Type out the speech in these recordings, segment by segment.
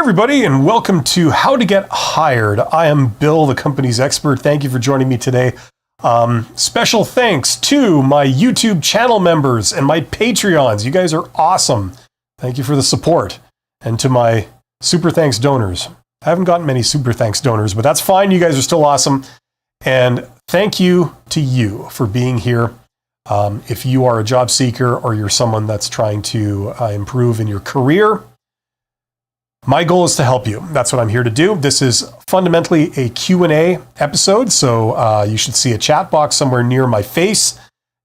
everybody, and welcome to How to Get Hired. I am Bill, the company's expert. Thank you for joining me today. Special thanks to my YouTube channel members and my Patreons. You guys are awesome. Thank you for the support. And to my super thanks donors. I haven't gotten many super thanks donors, but that's fine. You guys are still awesome. And thank you to you for being here. If you are a job seeker or you're someone that's trying to improve in your career, my goal is to help you. That's what I'm here to do. This is fundamentally a Q&A episode, so you should see a chat box somewhere near my face.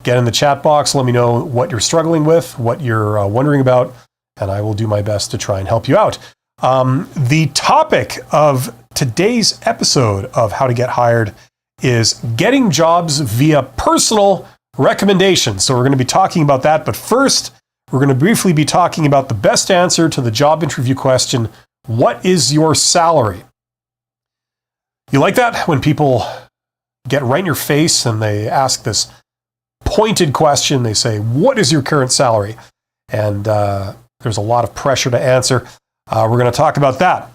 Get in the chat box, let me know what you're struggling with, what you're wondering about, and I will do my best to try and help you out. The topic of today's episode of How to Get Hired is getting jobs via personal recommendations. So we're going to be talking about that, but first, we're going to briefly be talking about the best answer to the job interview question, what is your salary? You like that? When people get right in your face and they ask this pointed question, they say, what is your current salary? And there's a lot of pressure to answer. We're going to talk about that.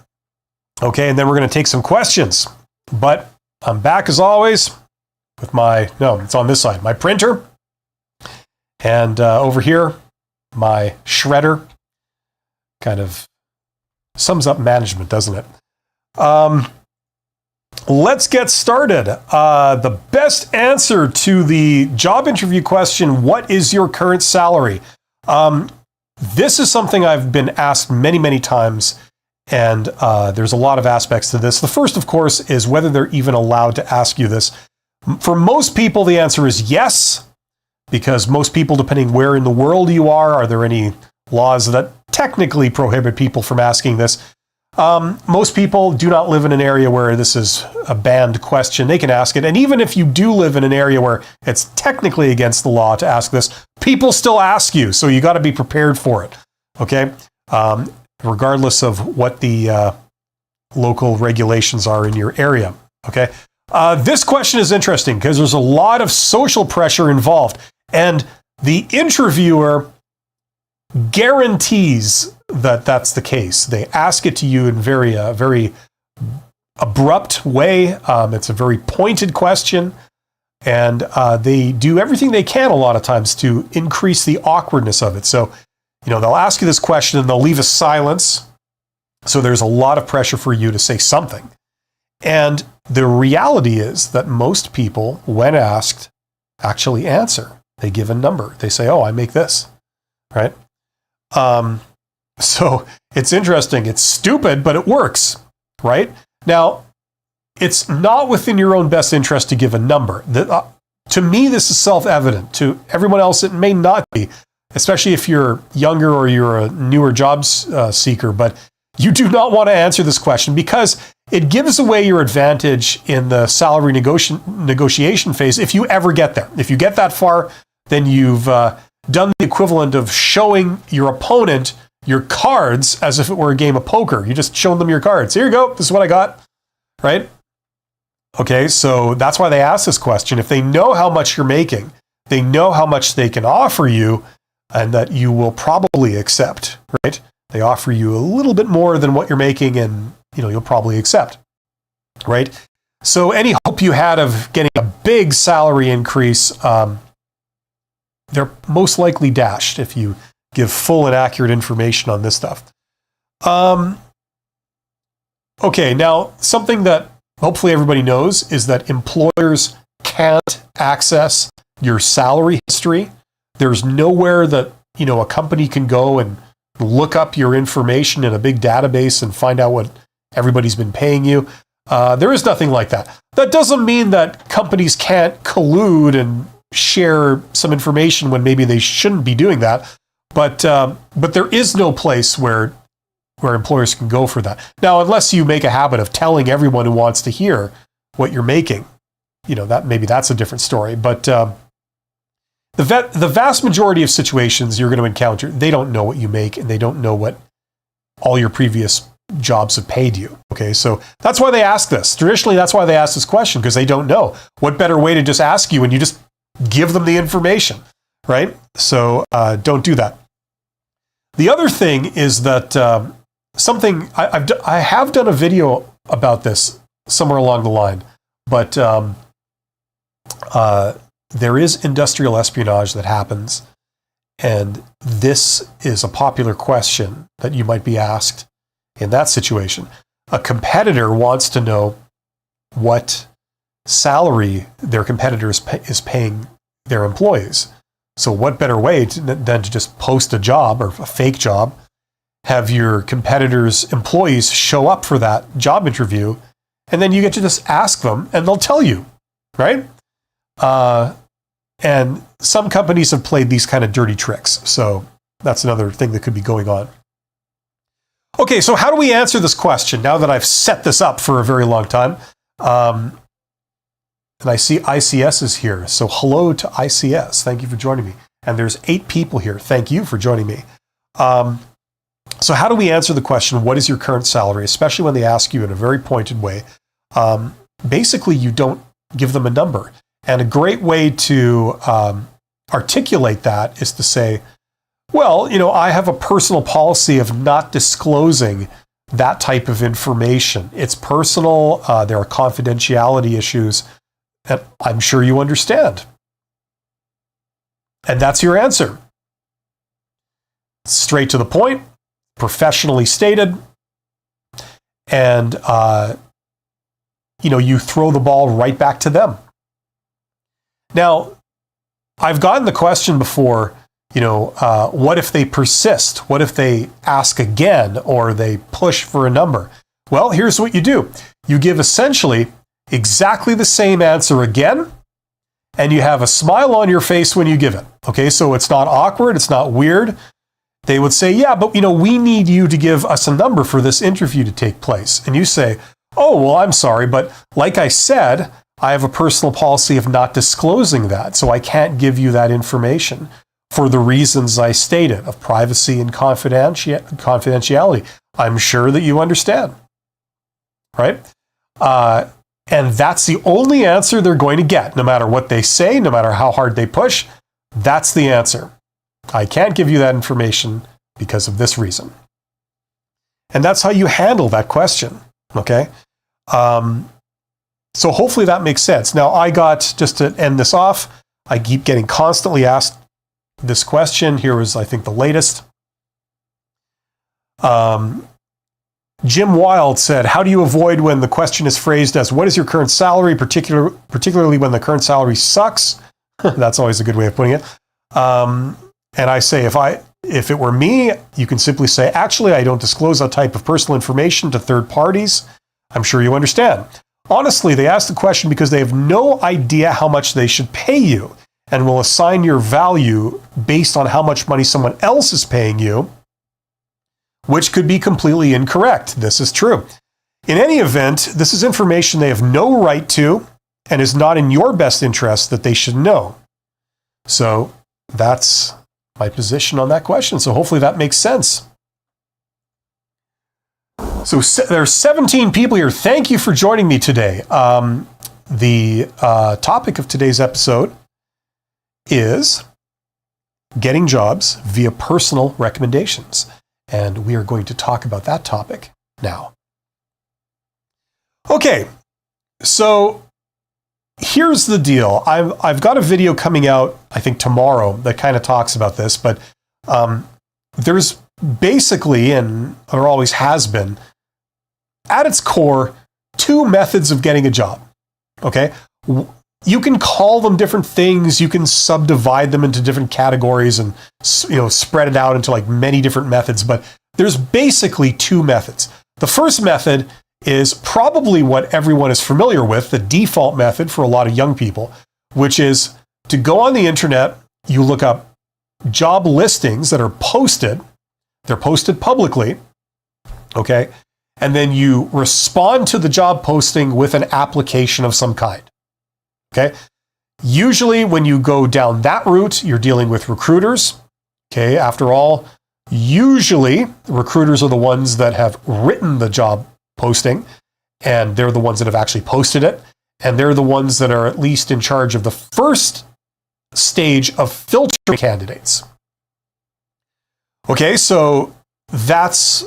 Okay, and then we're going to take some questions. But I'm back as always with it's on this side, my printer. And over here, my shredder. Kind of sums up management, doesn't it? Let's get started. The best answer to the job interview question, what is your current salary? This is something I've been asked many, many times, and there's a lot of aspects to this. The first, of course, is whether they're even allowed to ask you this. For most people, the answer is yes. Because most people, depending where in the world you are there any laws that technically prohibit people from asking this? Most people do not live in an area where this is a banned question. They can ask it. And even if you do live in an area where it's technically against the law to ask this, people still ask you. So you got to be prepared for it. Okay? Regardless of what the local regulations are in your area. Okay? This question is interesting because there's a lot of social pressure involved. And the interviewer guarantees that that's the case. They ask it to you in very abrupt way. It's a very pointed question. And they do everything they can a lot of times to increase the awkwardness of it. So, they'll ask you this question and they'll leave a silence. So there's a lot of pressure for you to say something. And the reality is that most people, when asked, actually answer. They give a number. They say, oh, I make this, right? So it's interesting. It's stupid, but it works, right? Now, it's not within your own best interest to give a number. To me, this is self-evident. To everyone else, it may not be, especially if you're younger or you're a newer job seeker, but you do not want to answer this question because it gives away your advantage in the salary negotiation phase if you ever get there. If you get that far, then you've done the equivalent of showing your opponent your cards as if it were a game of poker. You just show them your cards. Here you go. This is what I got. Right? Okay, so that's why they ask this question. If they know how much you're making, they know how much they can offer you and that you will probably accept, right? They offer you a little bit more than what you're making and you'll probably accept, right? So any hope you had of getting a big salary increase, they're most likely dashed if you give full and accurate information on this stuff. Okay, now something that hopefully everybody knows is that employers can't access your salary history. There's nowhere that, a company can go and look up your information in a big database and find out what everybody's been paying you. There is nothing like that. That doesn't mean that companies can't collude and share some information when maybe they shouldn't be doing that. But there is no place where employers can go for that. Now, unless you make a habit of telling everyone who wants to hear what you're making, that's a different story. But the vast majority of situations you're going to encounter, they don't know what you make and they don't know what all your previous jobs have paid you. Okay, so that's why they ask this. Traditionally, that's why they ask this question, because they don't know. What better way to just ask you and you just give them the information, right? So don't do that. The other thing is that something I have done a video about this somewhere along the line, but there is industrial espionage that happens, and this is a popular question that you might be asked in that situation. A competitor wants to know what salary their competitor is paying their employees. So what better way than to just post a job or a fake job, have your competitor's employees show up for that job interview, and then you get to just ask them and they'll tell you, right? And some companies have played these kind of dirty tricks. So that's another thing that could be going on. Okay, so how do we answer this question now that I've set this up for a very long time? And I see ICS is here. So hello to ICS. Thank you for joining me. And there's 8 people here. Thank you for joining me. So how do we answer the question, what is your current salary? Especially when they ask you in a very pointed way. Basically, you don't give them a number. And a great way to articulate that is to say, well, I have a personal policy of not disclosing that type of information. It's personal. There are confidentiality issues. And I'm sure you understand. And that's your answer. Straight to the point, professionally stated, and you throw the ball right back to them. Now, I've gotten the question before, what if they persist? What if they ask again or they push for a number? Well, here's what you do. You give essentially exactly the same answer again, and you have a smile on your face when you give it. Okay, so it's not awkward, it's not weird. They would say, yeah, but we need you to give us a number for this interview to take place. And you say, oh, well, I'm sorry, but like I said, I have a personal policy of not disclosing that, so I can't give you that information for the reasons I stated of privacy and confidentiality. I'm sure that you understand, right? And that's the only answer they're going to get, no matter what they say, no matter how hard they push. That's the answer. I can't give you that information because of this reason. And that's how you handle that question, okay? So hopefully that makes sense. Now, just to end this off, I keep getting constantly asked this question. Here was, I think, the latest. Jim Wild said, how do you avoid when the question is phrased as, what is your current salary, particularly when the current salary sucks? That's always a good way of putting it. And I say, if it were me, you can simply say, actually, I don't disclose that type of personal information to third parties. I'm sure you understand. Honestly, they ask the question because they have no idea how much they should pay you and will assign your value based on how much money someone else is paying you, which could be completely incorrect. This is true. In any event, this is information they have no right to and is not in your best interest that they should know. So that's my position on that question. So hopefully that makes sense. So there's 17 people here. Thank you for joining me today. The topic of today's episode is getting jobs via personal recommendations. And we are going to talk about that topic now. Okay, so here's the deal. I've got a video coming out, I think tomorrow, that kind of talks about this, but there's basically, and there always has been, at its core, 2 methods of getting a job, okay? You can call them different things, you can subdivide them into different categories and spread it out into like many different methods, but there's basically 2 methods. The first method is probably what everyone is familiar with, the default method for a lot of young people, which is to go on the internet, you look up job listings that are posted, they're posted publicly, okay? And then you respond to the job posting with an application of some kind, okay? Usually when you go down that route, you're dealing with recruiters, okay? After all, usually recruiters are the ones that have written the job posting, and they're the ones that have actually posted it, and they're the ones that are at least in charge of the first stage of filtering candidates. Okay, so that's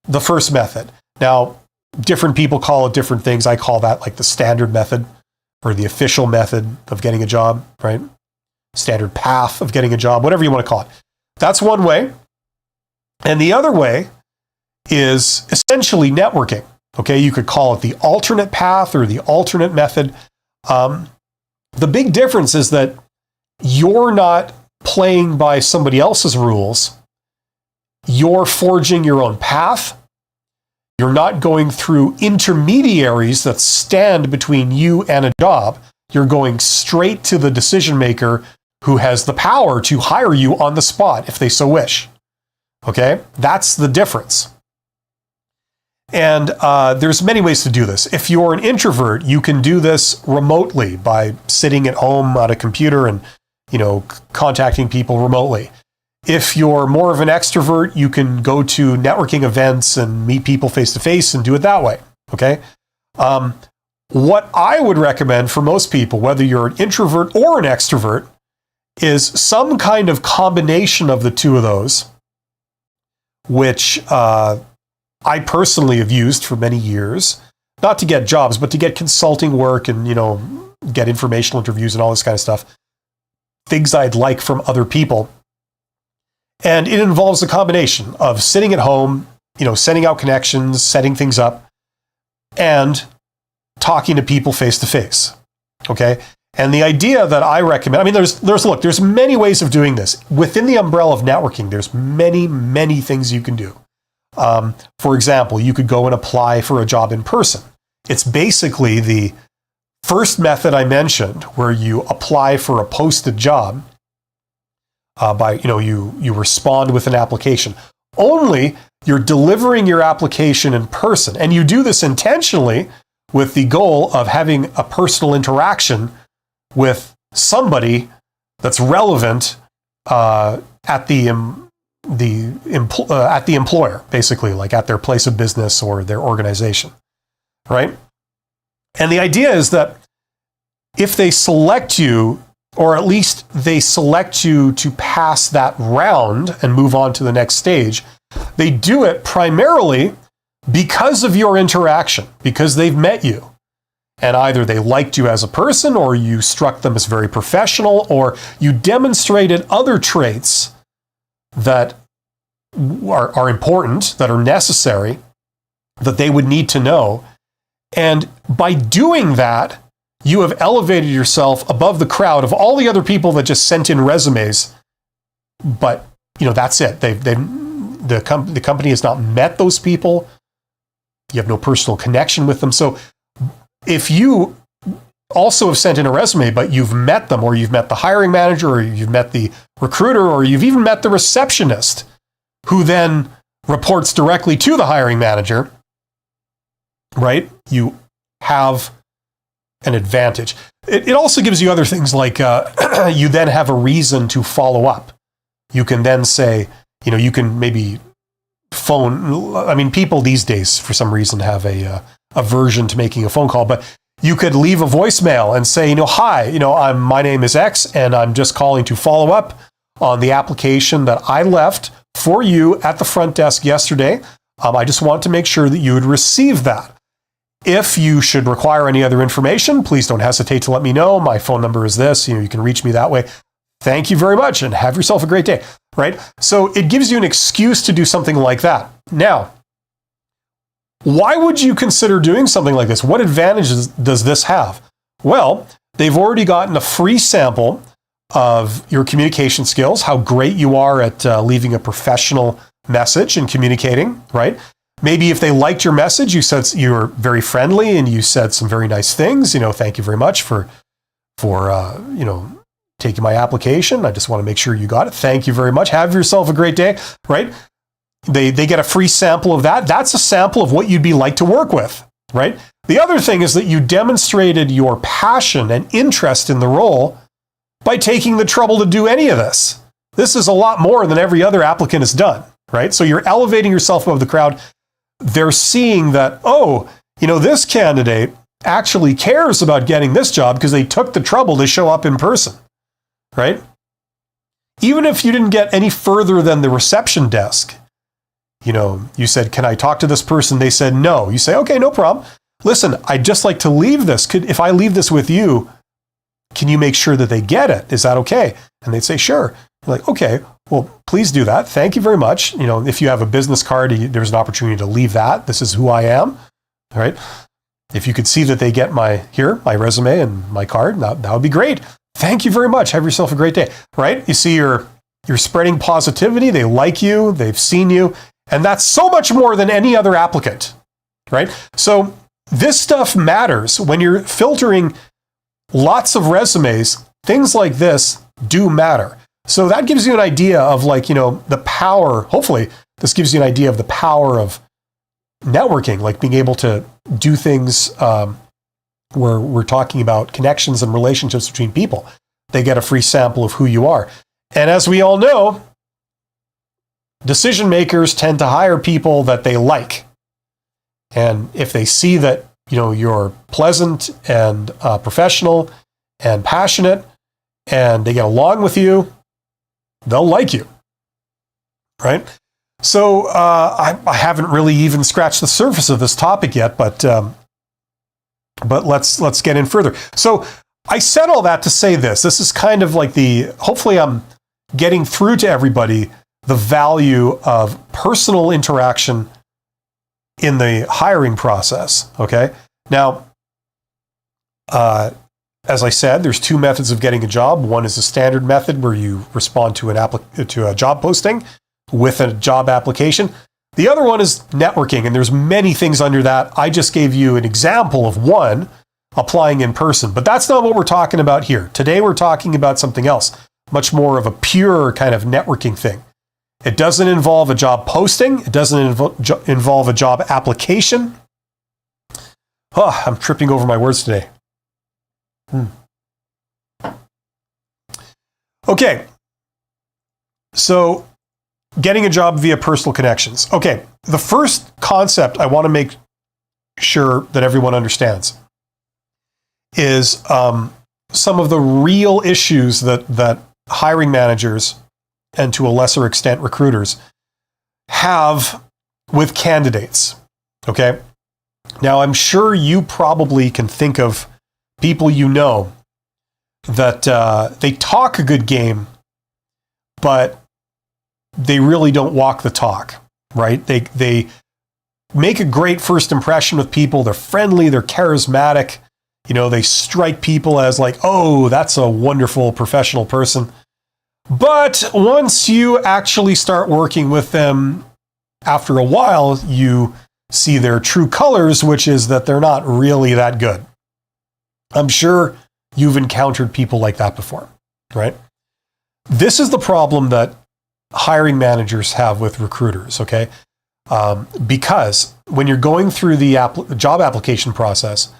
the first method. Now, different people call it different things. I call that like the standard method or the official method of getting a job, right? Standard path of getting a job, whatever you want to call it. That's one way. And the other way is essentially networking. Okay, you could call it the alternate path or the alternate method. The big difference is that you're not playing by somebody else's rules. You're forging your own path. You're not going through intermediaries that stand between you and a job. You're going straight to the decision maker who has the power to hire you on the spot if they so wish. Okay, that's the difference. And there's many ways to do this. If you're an introvert, you can do this remotely by sitting at home on a computer and, contacting people remotely. If you're more of an extrovert, you can go to networking events and meet people face to face and do it that way. Okay. What I would recommend for most people, whether you're an introvert or an extrovert, is some kind of combination of the two of those, which I personally have used for many years, not to get jobs, but to get consulting work and, get informational interviews and all this kind of stuff, things I'd like from other people. And it involves a combination of sitting at home, sending out connections, setting things up, and talking to people face to face. Okay. And the idea that I recommend, there's many ways of doing this. Within the umbrella of networking, there's many, many things you can do. For example, you could go and apply for a job in person. It's basically the first method I mentioned, where you apply for a posted job you respond with an application. Only you're delivering your application in person, and you do this intentionally with the goal of having a personal interaction with somebody that's relevant at the employer, basically, like at their place of business or their organization, right? And the idea is that if they select you, or at least they select you to pass that round and move on to the next stage, they do it primarily because of your interaction, because they've met you. And either they liked you as a person, or you struck them as very professional, or you demonstrated other traits that are important, that are necessary, that they would need to know. And by doing that, you have elevated yourself above the crowd of all the other people that just sent in resumes. But, that's it. The company has not met those people. You have no personal connection with them. So if you also have sent in a resume, but you've met them, or you've met the hiring manager, or you've met the recruiter, or you've even met the receptionist, who then reports directly to the hiring manager, right? You have an advantage. It also gives you other things like you then have a reason to follow up. You can then say, you can maybe phone. People these days, for some reason, have a aversion to making a phone call, but you could leave a voicemail and say, hi, my name is X, and I'm just calling to follow up on the application that I left for you at the front desk yesterday. I just want to make sure that you would receive that. If you should require any other information, please don't hesitate to let me know. My phone number is this. You can reach me that way. Thank you very much, and have yourself a great day, right? So it gives you an excuse to do something like that. Now, why would you consider doing something like this? What advantages does this have? Well, they've already gotten a free sample of your communication skills, how great you are at leaving a professional message and communicating, right? Maybe if they liked your message, you said you were very friendly and you said some very nice things. Thank you very much for taking my application. I just want to make sure you got it. Thank you very much. Have yourself a great day, right? They get a free sample of that. That's a sample of what you'd be like to work with, right? The other thing is that you demonstrated your passion and interest in the role by taking the trouble to do any of this. This is a lot more than every other applicant has done, right? So you're elevating yourself above the crowd. They're seeing that, this candidate actually cares about getting this job because they took the trouble to show up in person, right? Even if you didn't get any further than the reception desk, you said, can I talk to this person? They said no. You say, okay, no problem. Listen, I'd just like to leave this. If I leave this with you, can you make sure that they get it? Is that okay? And they'd say, sure. You're like, okay, well, please do that. Thank you very much. If you have a business card, there's an opportunity to leave that. This is who I am, all right? If you could see that they get my resume and my card, that would be great. Thank you very much. Have yourself a great day, right? You see, you're spreading positivity. They like you. They've seen you. And that's so much more than any other applicant, right? So this stuff matters. When you're filtering lots of resumes, things like this do matter. So that gives you an idea of the power. Hopefully this gives you an idea of the power of networking, like being able to do things where we're talking about connections and relationships between people. They get a free sample of who you are. And as we all know, decision makers tend to hire people that they like. And if they see that, you're pleasant and professional and passionate and they get along with you, they'll like you, right? So I haven't really even scratched the surface of this topic yet, but let's get in further. So I said all that to say this. This is kind of like hopefully I'm getting through to everybody the value of personal interaction in the hiring process, okay? Now, as I said, there's two methods of getting a job. One is a standard method where you respond to a job posting with a job application. The other one is networking, and there's many things under that. I just gave you an example of one, applying in person, but that's not what we're talking about here. Today we're talking about something else, much more of a pure kind of networking thing. It doesn't involve a job posting. It doesn't involve a job application. Oh, I'm tripping over my words today. Okay. So getting a job via personal connections. Okay. The first concept I want to make sure that everyone understands is some of the real issues that hiring managers and to a lesser extent recruiters have with candidates, okay? Now, I'm sure you probably can think of people that they talk a good game, but they really don't walk the talk, right? They make a great first impression with people. They're friendly, they're charismatic. They strike people as like, oh, that's a wonderful professional person. But once you actually start working with them, after a while, you see their true colors, which is that they're not really that good. I'm sure you've encountered people like that before, right? This is the problem that hiring managers have with recruiters, okay? Because when you're going through the job application process,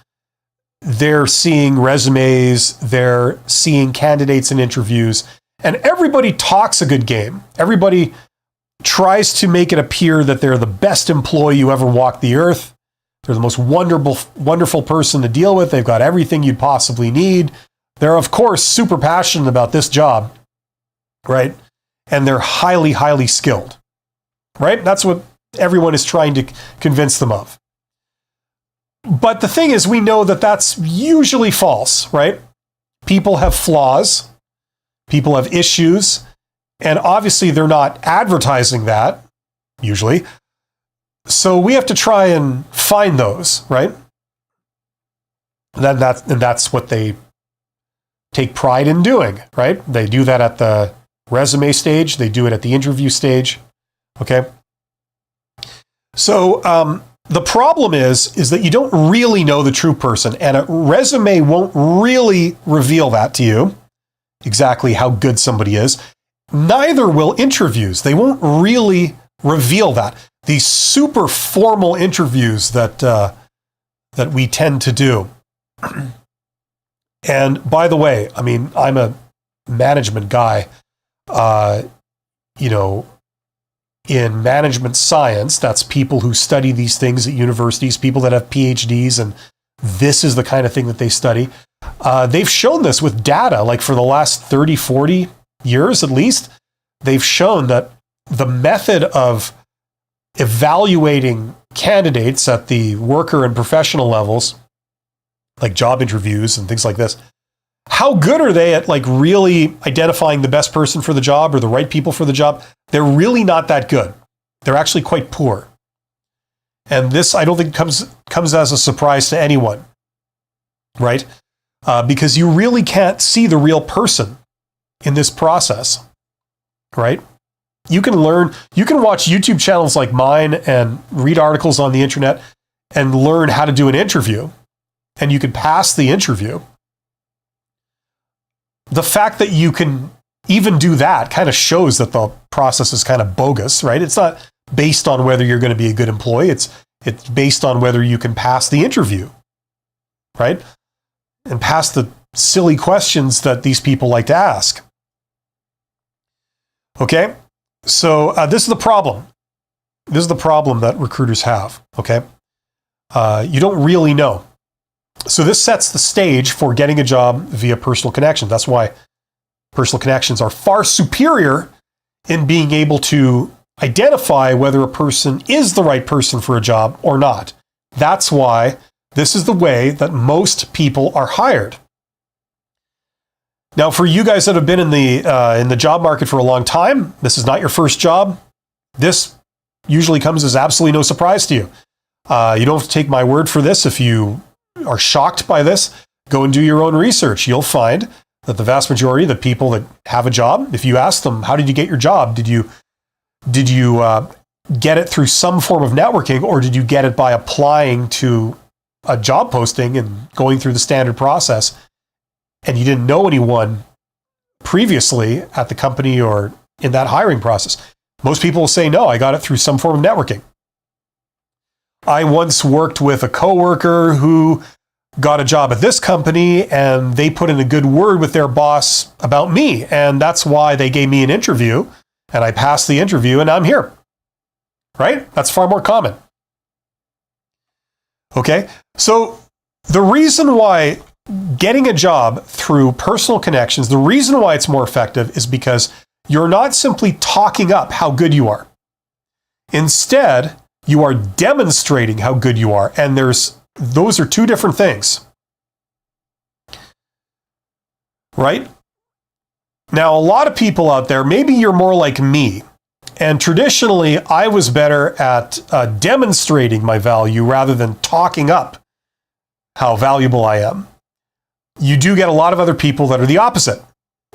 they're seeing resumes, they're seeing candidates in interviews, and everybody talks a good game. Everybody tries to make it appear that they're the best employee who ever walked the earth. They're the most wonderful person to deal with. They've got everything you'd possibly need. They're, of course, super passionate about this job, right? And they're highly, highly skilled, right? That's what everyone is trying to convince them of. But the thing is, we know that that's usually false, right? People have flaws. People have issues. And obviously, they're not advertising that, usually. So we have to try and find those, right? And that's what they take pride in doing, right? They do that at the resume stage. They do it at the interview stage, okay? So the problem is that you don't really know the true person, and a resume won't really reveal that to you, exactly how good somebody is. Neither will interviews. They won't really reveal that. These super formal interviews that we tend to do. And by the way, I mean, I'm a management guy, in management science. That's people who study these things at universities, people that have PhDs, and this is the kind of thing that they study. They've shown this with data, like for the last 30, 40 years at least. They've shown that the method of evaluating candidates at the worker and professional levels, like job interviews and things like this, how good are they at like really identifying the best person for the job or the right people for the job? They're really not that good. They're actually quite poor. And this, I don't think comes as a surprise to anyone, right? Because you really can't see the real person in this process, right? You can watch YouTube channels like mine and read articles on the internet and learn how to do an interview, and you can pass the interview. The fact that you can even do that kind of shows that the process is kind of bogus, right? It's not based on whether you're going to be a good employee. It's based on whether you can pass the interview, right? And pass the silly questions that these people like to ask. Okay? So this is the problem. This is the problem that recruiters have, okay? You don't really know. So this sets the stage for getting a job via personal connection. That's why personal connections are far superior in being able to identify whether a person is the right person for a job or not. That's why this is the way that most people are hired. Now, for you guys that have been in the job market for a long time, this is not your first job. This usually comes as absolutely no surprise to you. You don't have to take my word for this. If you are shocked by this, go and do your own research. You'll find that the vast majority of the people that have a job, if you ask them, how did you get your job? Did you get it through some form of networking, or did you get it by applying to a job posting and going through the standard process, and you didn't know anyone previously at the company or in that hiring process? Most people will say, no, I got it through some form of networking. I once worked with a coworker who got a job at this company, and they put in a good word with their boss about me, and that's why they gave me an interview, and I passed the interview, and I'm here. Right? That's far more common. Okay? So the reason why getting a job through personal connections, the reason why it's more effective is because you're not simply talking up how good you are. Instead, you are demonstrating how good you are, and those are two different things. Right? Now, a lot of people out there, maybe you're more like me, and traditionally, I was better at demonstrating my value rather than talking up how valuable I am. You do get a lot of other people that are the opposite.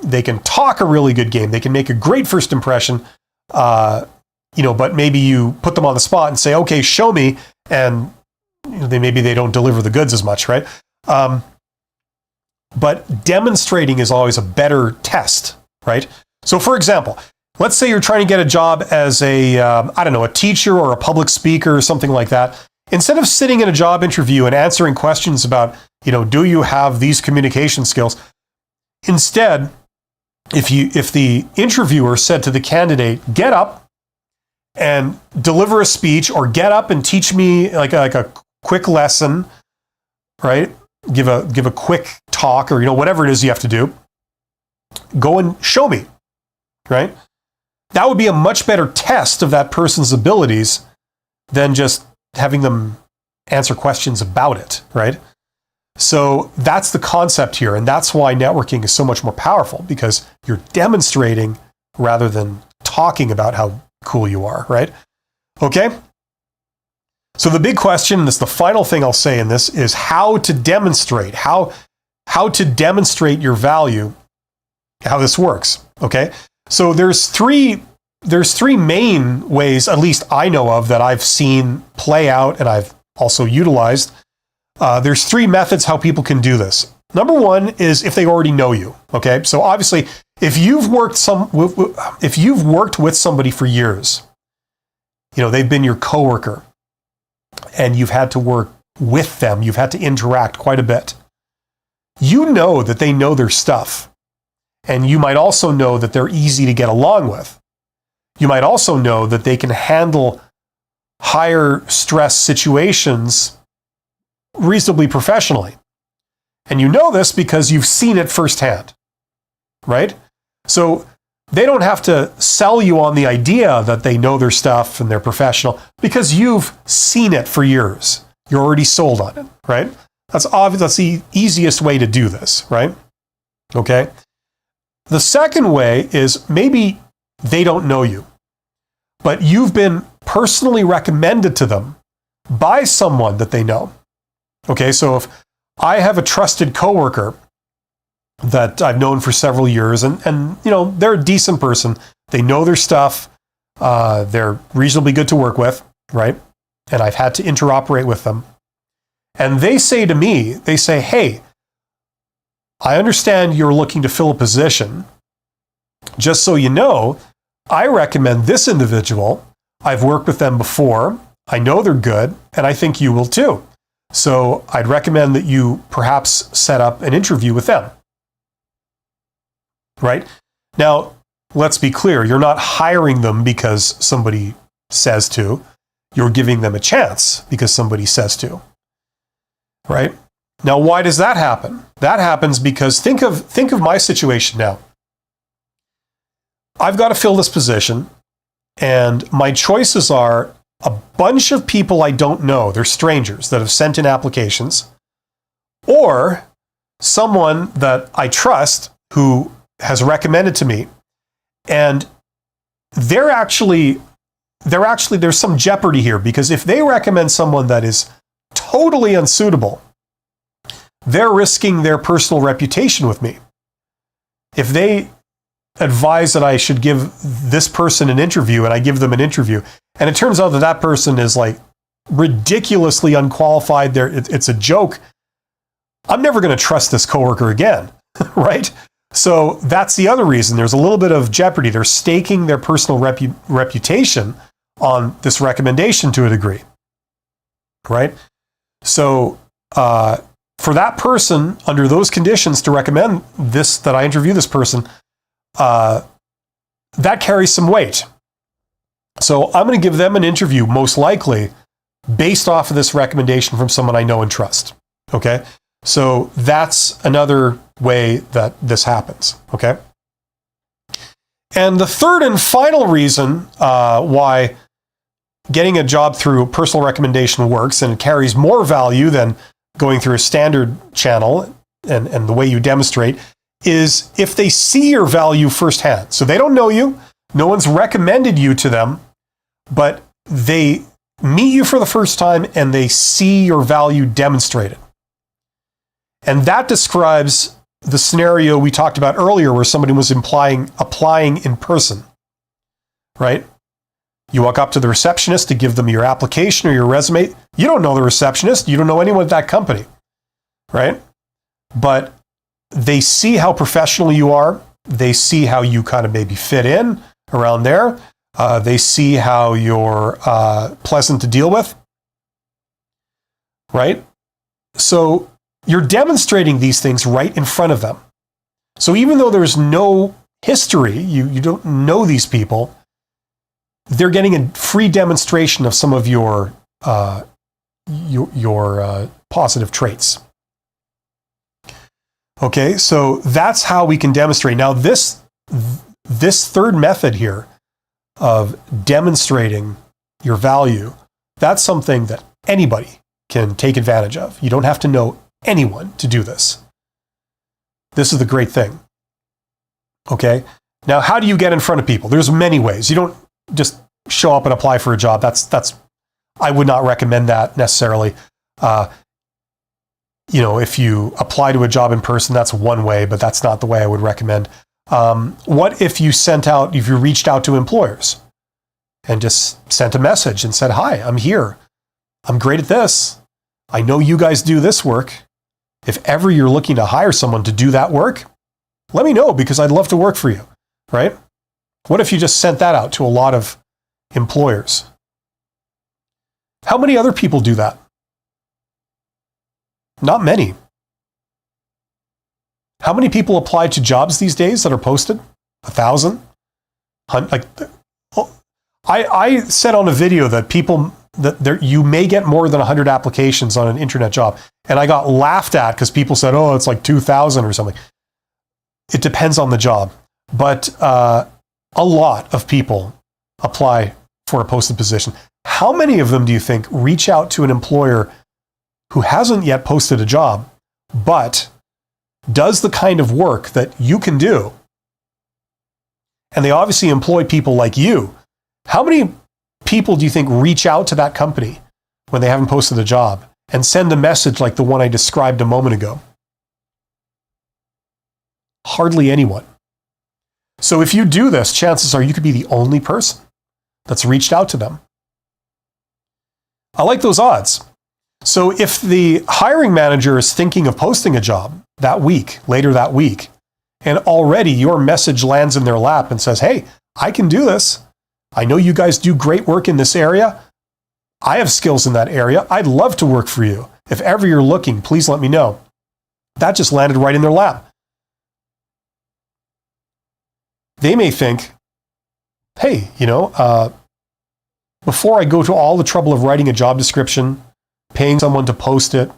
They can talk a really good game. They can make a great first impression, but maybe you put them on the spot and say, okay, show me, and maybe they don't deliver the goods as much, right? But demonstrating is always a better test, right? So for example, let's say you're trying to get a job as a teacher or a public speaker or something like that. Instead of sitting in a job interview and answering questions about, do you have these communication skills? Instead, if the interviewer said to the candidate, get up and deliver a speech, or get up and teach me like a quick lesson, right? Give a quick talk, or whatever it is you have to do. Go and show me, right? That would be a much better test of that person's abilities than just having them answer questions about it, right? So that's the concept here, and that's why networking is so much more powerful, because you're demonstrating rather than talking about how cool you are, right? Okay? So the big question, and this is the final thing I'll say in this, is how to demonstrate, how to demonstrate your value, how this works, okay? So there's three main ways, at least I know of, that I've seen play out and I've also utilized. There's three methods how people can do this. Number one is if they already know you, okay? So obviously, if you've worked with somebody for years, they've been your coworker, and you've had to work with them, you've had to interact quite a bit. You know that they know their stuff. And you might also know that they're easy to get along with. You might also know that they can handle higher stress situations reasonably professionally. And you know this because you've seen it firsthand, right? So they don't have to sell you on the idea that they know their stuff and they're professional because you've seen it for years. You're already sold on it, right? That's obvious. That's the easiest way to do this, right? Okay. The second way is maybe they don't know you, but you've been personally recommended to them by someone that they know. Okay, so if I have a trusted coworker that I've known for several years, and you know, they're a decent person, they know their stuff, they're reasonably good to work with, right? And I've had to interoperate with them. And they say to me, they say, hey, I understand you're looking to fill a position. Just so you know, I recommend this individual. I've worked with them before. I know they're good, and I think you will too. So I'd recommend that you perhaps set up an interview with them. Right? Now, let's be clear. You're not hiring them because somebody says to. You're giving them a chance because somebody says to. Right? Now, why does that happen? That happens because think of my situation now. I've got to fill this position, and my choices are a bunch of people I don't know. They're strangers that have sent in applications, or someone that I trust who has recommended to me, and there's some jeopardy here, because if they recommend someone that is totally unsuitable, they're risking their personal reputation with me. If they advise that I should give this person an interview and I give them an interview, and it turns out that that person is like ridiculously unqualified, it's a joke, I'm never going to trust this coworker again, right? So that's the other reason. There's a little bit of jeopardy. They're staking their personal reputation on this recommendation to a degree, right? So for that person, under those conditions, to recommend this, that I interview this person, that carries some weight. So I'm going to give them an interview, most likely, based off of this recommendation from someone I know and trust. Okay? So that's another way that this happens. Okay? And the third and final reason why getting a job through personal recommendation works, and it carries more value than going through a standard channel and the way you demonstrate, is if they see your value firsthand. So they don't know you, no one's recommended you to them, but they meet you for the first time and they see your value demonstrated. And that describes the scenario we talked about earlier where somebody was applying in person, right? You walk up to the receptionist to give them your application or your resume. You don't know the receptionist. You don't know anyone at that company, right? But they see how professional you are. They see how you kind of maybe fit in around there. They see how you're pleasant to deal with, right? So you're demonstrating these things right in front of them. So even though there's no history, you don't know these people, they're getting a free demonstration of some of your positive traits. Okay, so that's how we can demonstrate. Now, this third method here of demonstrating your value, that's something that anybody can take advantage of. You don't have to know anyone to do this. This is the great thing. Okay, now how do you get in front of people? There's many ways. You don't just show up and apply for a job. That's I would not recommend that necessarily. If you apply to a job in person, that's one way, but that's not the way I would recommend. What if you reached out to employers and just sent a message and said, hi, I'm here. I'm great at this. I know you guys do this work. If ever you're looking to hire someone to do that work, let me know because I'd love to work for you, right? What if you just sent that out to a lot of employers? How many other people do that? Not many. How many people apply to jobs these days that are posted? 1,000? I said on a video that you may get more than 100 applications on an internet job. And I got laughed at because people said, oh, it's like 2,000 or something. It depends on the job. But a lot of people apply for a posted position. How many of them do you think reach out to an employer who hasn't yet posted a job, but does the kind of work that you can do? And they obviously employ people like you. How many people do you think reach out to that company when they haven't posted a job and send a message like the one I described a moment ago? Hardly anyone. So if you do this, chances are you could be the only person that's reached out to them. I like those odds. So if the hiring manager is thinking of posting a job that week, later that week, and already your message lands in their lap and says, hey, I can do this. I know you guys do great work in this area. I have skills in that area. I'd love to work for you. If ever you're looking, please let me know. That just landed right in their lap. They may think, hey, before I go to all the trouble of writing a job description, paying someone to post it,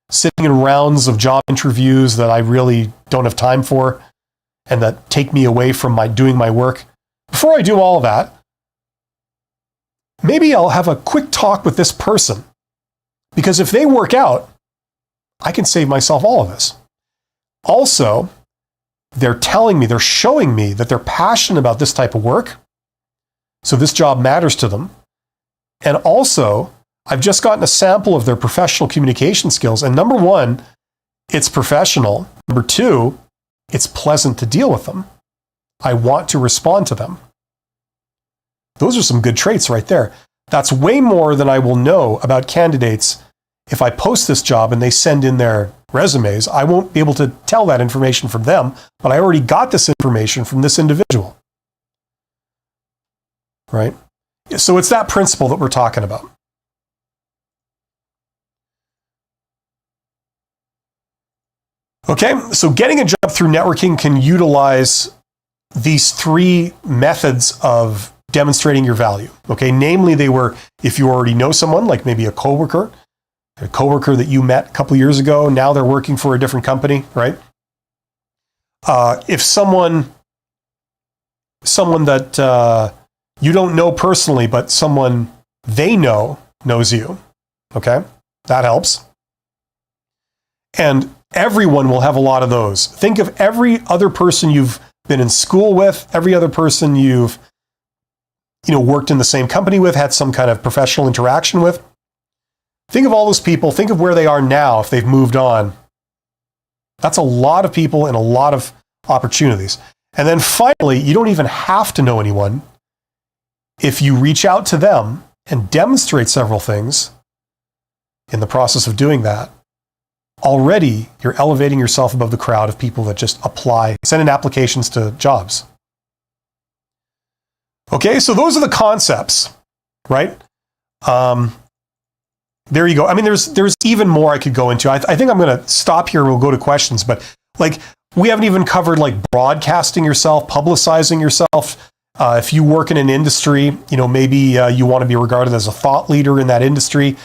sitting in rounds of job interviews that I really don't have time for and that take me away from doing my work, before I do all of that, maybe I'll have a quick talk with this person. Because if they work out, I can save myself all of this. Also, they're showing me that they're passionate about this type of work. So this job matters to them. And also, I've just gotten a sample of their professional communication skills. And number one, it's professional. Number two, it's pleasant to deal with them. I want to respond to them. Those are some good traits right there. That's way more than I will know about candidates. If I post this job and they send in their resumes, I won't be able to tell that information from them, but I already got this information from this individual. Right? So it's that principle that we're talking about. Okay, so getting a job through networking can utilize these three methods of demonstrating your value. Okay, namely they were if you already know someone, like maybe a coworker that you met a couple years ago, now they're working for a different company, right? If someone that you don't know personally, but someone they know knows you, okay, that helps. And everyone will have a lot of those. Think of every other person you've been in school with, every other person you've worked in the same company with, had some kind of professional interaction with. Think of all those people. Think of where they are now if they've moved on. That's a lot of people and a lot of opportunities. And then finally, you don't even have to know anyone. If you reach out to them and demonstrate several things in the process of doing that, already you're elevating yourself above the crowd of people that just apply, send in applications to jobs. Okay, so those are the concepts, right? There you go. I mean, there's even more I could go into. I think I'm going to stop here and we'll go to questions, but we haven't even covered broadcasting yourself, publicizing yourself. If you work in an industry, maybe you want to be regarded as a thought leader in that industry.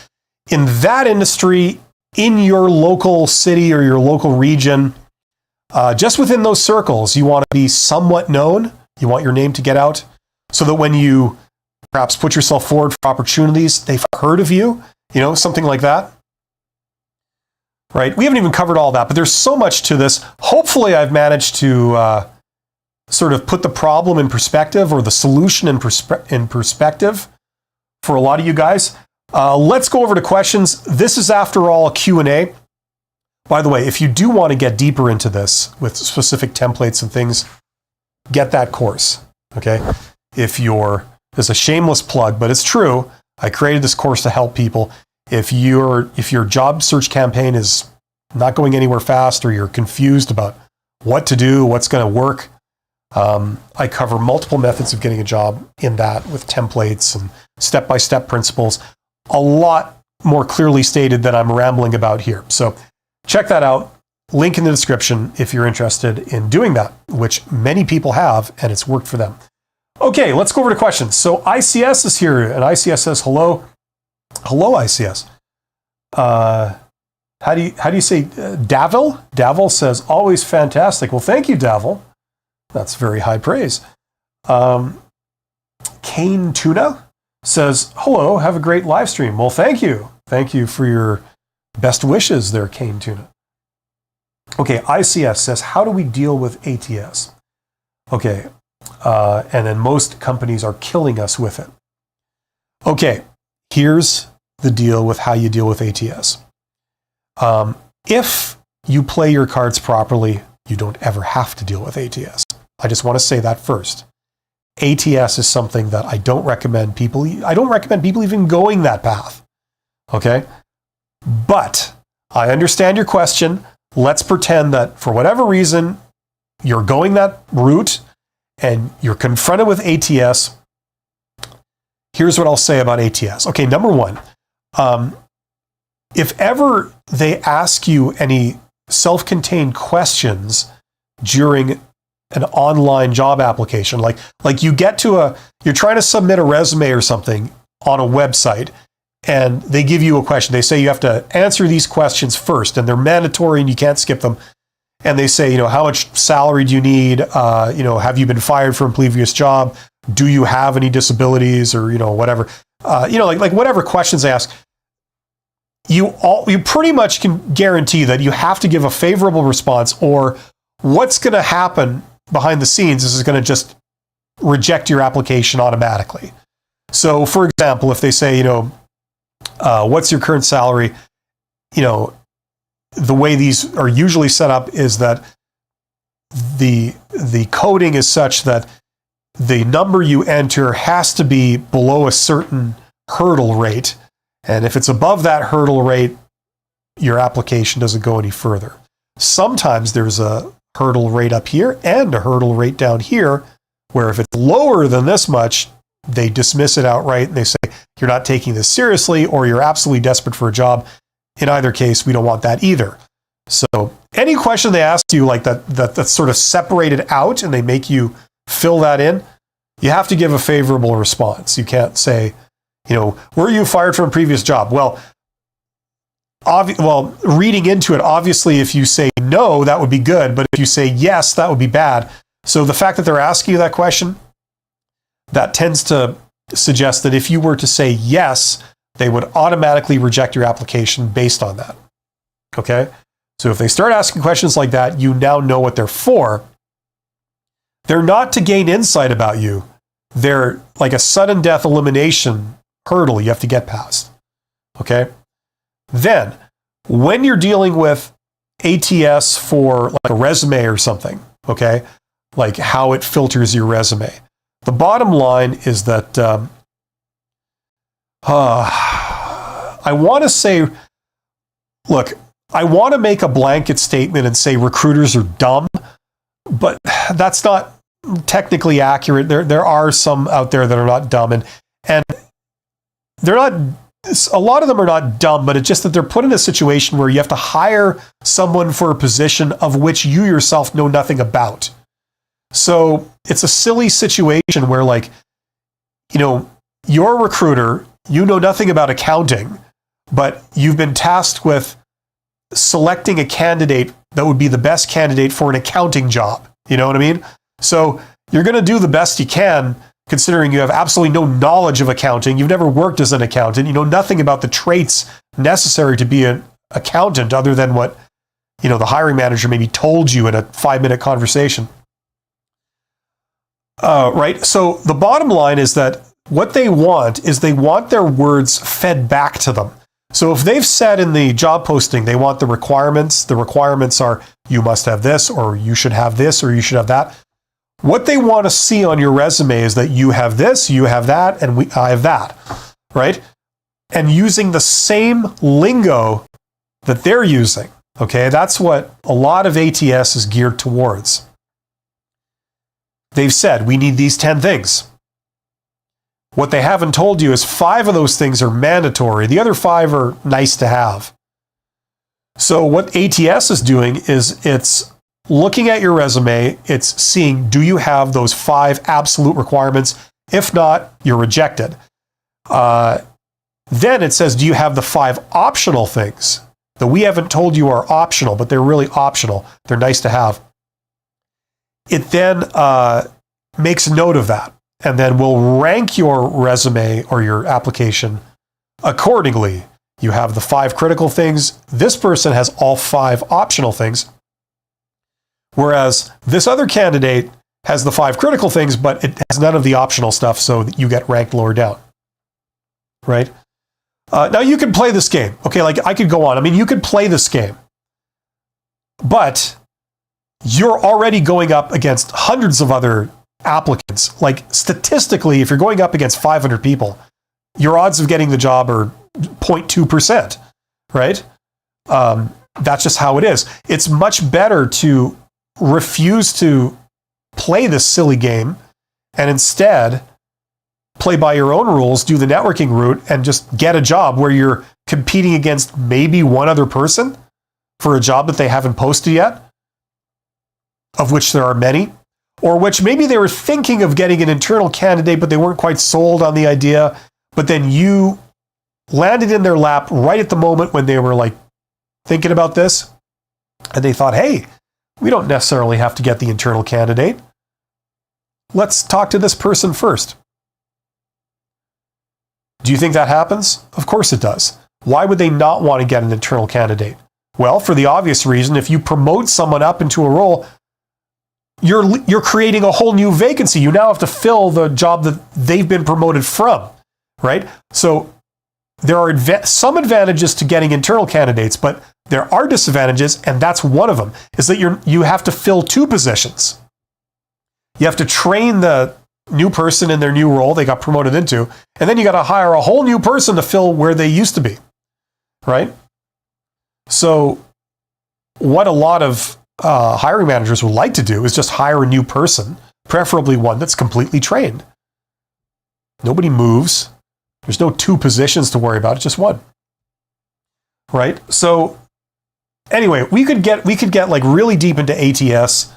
In that industry, in your local city or your local region, just within those circles, you want to be somewhat known. You want your name to get out so that when you perhaps put yourself forward for opportunities, they've heard of you, something like that. Right? We haven't even covered all that, but there's so much to this. Hopefully, I've managed to sort of put the problem in perspective or the solution in perspective for a lot of you guys. Let's go over to questions. This is, after all, a Q&A. By the way, if you do want to get deeper into this with specific templates and things, get that course, okay? This is a shameless plug, but it's true. I created this course to help people. If your job search campaign is not going anywhere fast or you're confused about what to do, what's going to work, I cover multiple methods of getting a job in that with templates and step-by-step principles, a lot more clearly stated than I'm rambling about here. So check that out. Link in the description if you're interested in doing that, which many people have, and it's worked for them. Okay, let's go over to questions. So ICS is here, and ICS says hello. Hello, ICS. How do you say Davil? Davil says always fantastic. Well, thank you, Davil. That's very high praise. Kane Tuna says, hello, have a great live stream. Well, thank you. Thank you for your best wishes there, Kane Tuna. Okay, ICS says, how do we deal with ATS? Okay, and then most companies are killing us with it. Okay, here's the deal with how you deal with ATS. If you play your cards properly, you don't ever have to deal with ATS. I just want to say that first. ATS is something that I don't recommend people even going that path. Okay? But I understand your question. Let's pretend that for whatever reason, you're going that route and you're confronted with ATS. Here's what I'll say about ATS. Okay, number one, if ever they ask you any self-contained questions during an online job application, like you get to you're trying to submit a resume or something on a website, and they give you a question. They say you have to answer these questions first, and they're mandatory and you can't skip them. And they say, how much salary do you need? Have you been fired from a previous job? Do you have any disabilities or, whatever? Like whatever questions they ask. You pretty much can guarantee that you have to give a favorable response, or what's going to happen behind the scenes is going to just reject your application automatically. So, for example, if they say, what's your current salary? The way these are usually set up is that the coding is such that the number you enter has to be below a certain hurdle rate. And if it's above that hurdle rate, your application doesn't go any further. Sometimes there's a hurdle rate up here and a hurdle rate down here, where if it's lower than this much, they dismiss it outright and they say, you're not taking this seriously, or you're absolutely desperate for a job. In either case, we don't want that either. So any question they ask you like that's sort of separated out and they make you fill that in, you have to give a favorable response. You can't say, were you fired from a previous job? Well, reading into it, obviously, if you say no, that would be good. But if you say yes, that would be bad. So the fact that they're asking you that question, that tends to suggest that if you were to say yes, they would automatically reject your application based on that. Okay? So if they start asking questions like that, you now know what they're for. They're not to gain insight about you. They're like a sudden death elimination hurdle you have to get past. Okay? Then, when you're dealing with ATS for like a resume or something, okay, like how it filters your resume, the bottom line is that I want to say, look, I want to make a blanket statement and say recruiters are dumb, but that's not technically accurate. There are some out there that are not dumb, and they're not. A lot of them are not dumb, but it's just that they're put in a situation where you have to hire someone for a position of which you yourself know nothing about. So it's a silly situation where, like, you're a recruiter, you know nothing about accounting, but you've been tasked with selecting a candidate that would be the best candidate for an accounting job. You know what I mean? So you're going to do the best you can, considering you have absolutely no knowledge of accounting. You've never worked as an accountant. You know nothing about the traits necessary to be an accountant other than what, the hiring manager maybe told you in a 5-minute conversation. Right? So the bottom line is that what they want is they want their words fed back to them. So if they've said in the job posting they want the requirements are you must have this, or you should have this, or you should have that. What they want to see on your resume is that you have this, you have that, and I have that, right? And using the same lingo that they're using, okay? That's what a lot of ATS is geared towards. They've said, we need these 10 things. What they haven't told you is 5 of those things are mandatory. The other 5 are nice to have. So what ATS is doing is it's looking at your resume, it's seeing, do you have those 5 absolute requirements? If not, you're rejected. Then it says, do you have the 5 optional things that we haven't told you are optional, but they're really optional? They're nice to have. It then makes note of that and then will rank your resume or your application accordingly. You have the 5 critical things. This person has all 5 optional things. Whereas this other candidate has the 5 critical things, but it has none of the optional stuff, so you get ranked lower down. Right? Now you can play this game. Okay, like I could go on. I mean, you could play this game. But you're already going up against hundreds of other applicants. Like statistically, if you're going up against 500 people, your odds of getting the job are 0.2%, right? That's just how it is. It's much better to refuse to play this silly game and instead play by your own rules, do the networking route, and just get a job where you're competing against maybe one other person for a job that they haven't posted yet, of which there are many, or which maybe they were thinking of getting an internal candidate, but they weren't quite sold on the idea, but then you landed in their lap right at the moment when they were like thinking about this, and they thought, hey, we don't necessarily have to get the internal candidate. Let's talk to this person first. Do you think that happens? Of course it does. Why would they not want to get an internal candidate? Well, for the obvious reason, if you promote someone up into a role, you're creating a whole new vacancy. You now have to fill the job that they've been promoted from, right? So there are some advantages to getting internal candidates, but there are disadvantages, and that's one of them, is that you have to fill 2 positions. You have to train the new person in their new role they got promoted into, and then you got to hire a whole new person to fill where they used to be, right? So what a lot of hiring managers would like to do is just hire a new person, preferably one that's completely trained. Nobody moves. There's no 2 positions to worry about. It's just one, right? So anyway, we could get like really deep into ATS.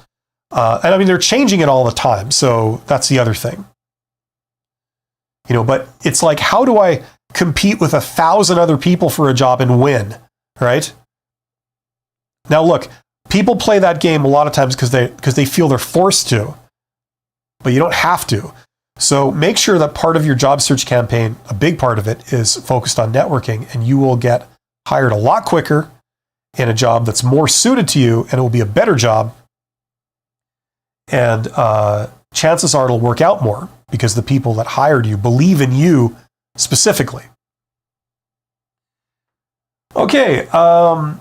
And I mean, they're changing it all the time. So that's the other thing. But it's like, how do I compete with 1,000 other people for a job and win, right? Now, look, people play that game a lot of times because they feel they're forced to, but you don't have to. So make sure that part of your job search campaign, a big part of it, is focused on networking, and you will get hired a lot quicker in a job that's more suited to you, and it will be a better job. And chances are it'll work out more because the people that hired you believe in you specifically. Okay, so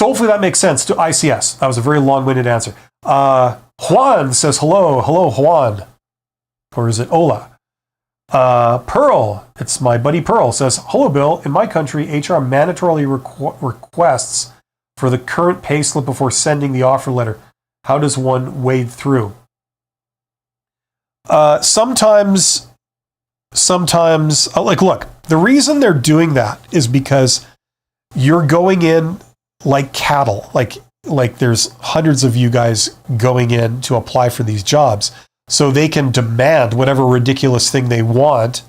hopefully that makes sense to ICS. That was a very long-winded answer. Juan says hello. Hello, Juan. Or is it Ola? Pearl, it's my buddy Pearl, says, hello, Bill. In my country, HR mandatorily requests for the current pay slip before sending the offer letter. How does one wade through? Sometimes, like, look, the reason they're doing that is because you're going in like cattle. Like there's hundreds of you guys going in to apply for these jobs. So they can demand whatever ridiculous thing they want,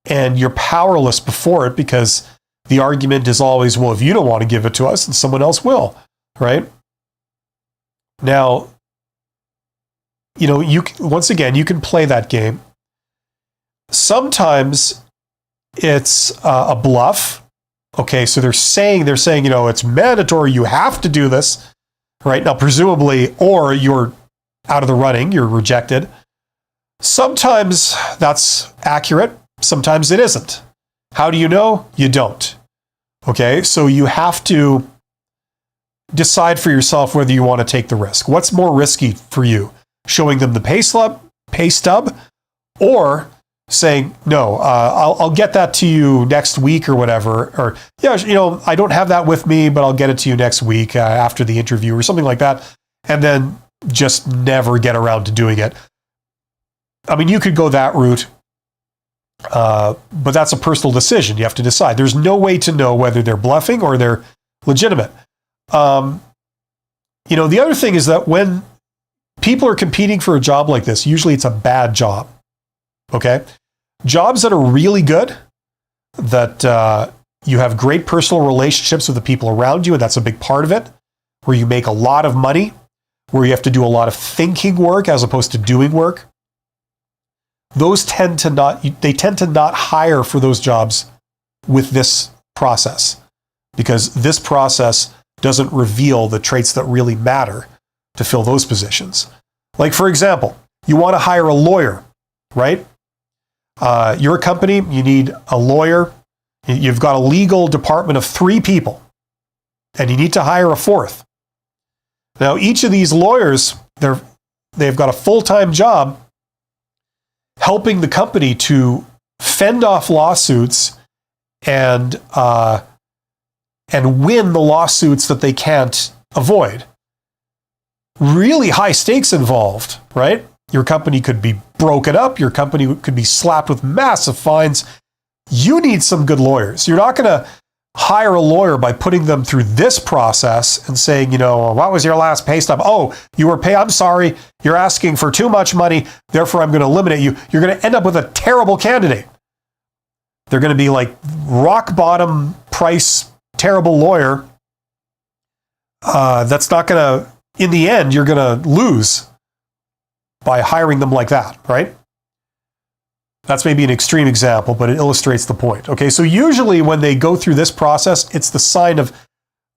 and you're powerless before it because the argument is always, well, if you don't want to give it to us, then someone else will, right? Now, once again, you can play that game. Sometimes it's a bluff. Okay, so they're saying, it's mandatory, you have to do this, right? Now, presumably, or you're out of the running, you're rejected. Sometimes that's accurate, sometimes it isn't. How do you know? You don't. Okay, so you have to decide for yourself whether you want to take the risk. What's more risky for you? Showing them the pay stub, or saying, no, I'll get that to you next week or whatever, or, I don't have that with me, but I'll get it to you next week after the interview or something like that, and then just never get around to doing it. I mean, you could go that route, but that's a personal decision. You have to decide. There's no way to know whether they're bluffing or they're legitimate. The other thing is that when people are competing for a job like this, usually it's a bad job. Okay? Jobs that are really good, that you have great personal relationships with the people around you, and that's a big part of it, where you make a lot of money, where you have to do a lot of thinking work as opposed to doing work, they tend to not hire for those jobs with this process, because this process doesn't reveal the traits that really matter to fill those positions. Like, for example, you want to hire a lawyer, right? You're a company, you need a lawyer, you've got a legal department of 3 people, and you need to hire a 4th. Now, each of these lawyers, they've got a full-time job helping the company to fend off lawsuits and win the lawsuits that they can't avoid. Really high stakes involved, right? Your company could be broken up. Your company could be slapped with massive fines. You need some good lawyers. You're not going to hire a lawyer by putting them through this process and saying, what was your last pay stub? Oh, you were paid. I'm sorry. You're asking for too much money. Therefore, I'm going to eliminate you. You're going to end up with a terrible candidate. They're going to be like rock bottom price, terrible lawyer. That's not going to, in the end, you're going to lose by hiring them like that, right? That's maybe an extreme example, but it illustrates the point. Okay, so usually when they go through this process, it's the sign of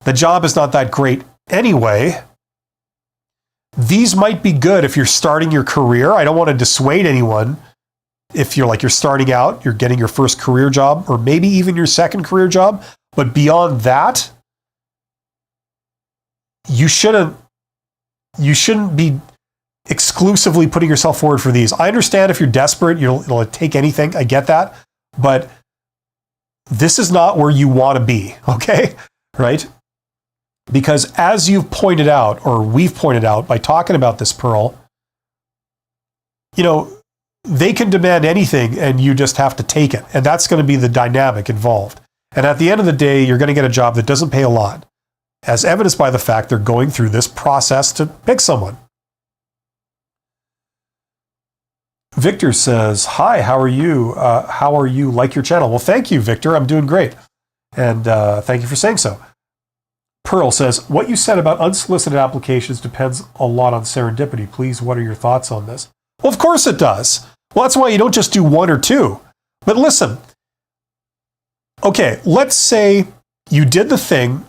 the job is not that great anyway. These might be good if you're starting your career. I don't want to dissuade anyone. If you're starting out, you're getting your first career job, or maybe even your second career job. But beyond that, you shouldn't be exclusively putting yourself forward for these. I understand if you're desperate, you'll take anything. I get that. But this is not where you want to be, okay? Right? Because as you've pointed out, or we've pointed out by talking about this, Pearl, they can demand anything and you just have to take it. And that's going to be the dynamic involved. And at the end of the day, you're going to get a job that doesn't pay a lot, as evidenced by the fact they're going through this process to pick someone. Victor says, hi, how are you? How are you? Like your channel. Well, thank you, Victor. I'm doing great. And thank you for saying so. Pearl says, what you said about unsolicited applications depends a lot on serendipity. Please, what are your thoughts on this? Well, of course it does. Well, that's why you don't just do 1 or 2. But listen, okay, let's say you did the thing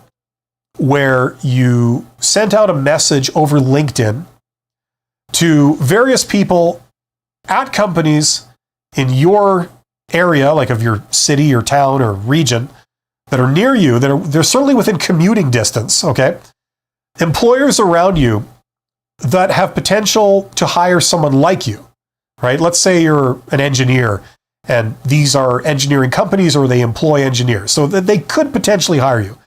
where you sent out a message over LinkedIn to various people at companies in your area, like of your city or town or region, that are near you, they're certainly within commuting distance, okay? Employers around you that have potential to hire someone like you, right? Let's say you're an engineer and these are engineering companies or they employ engineers, so that they could potentially hire you.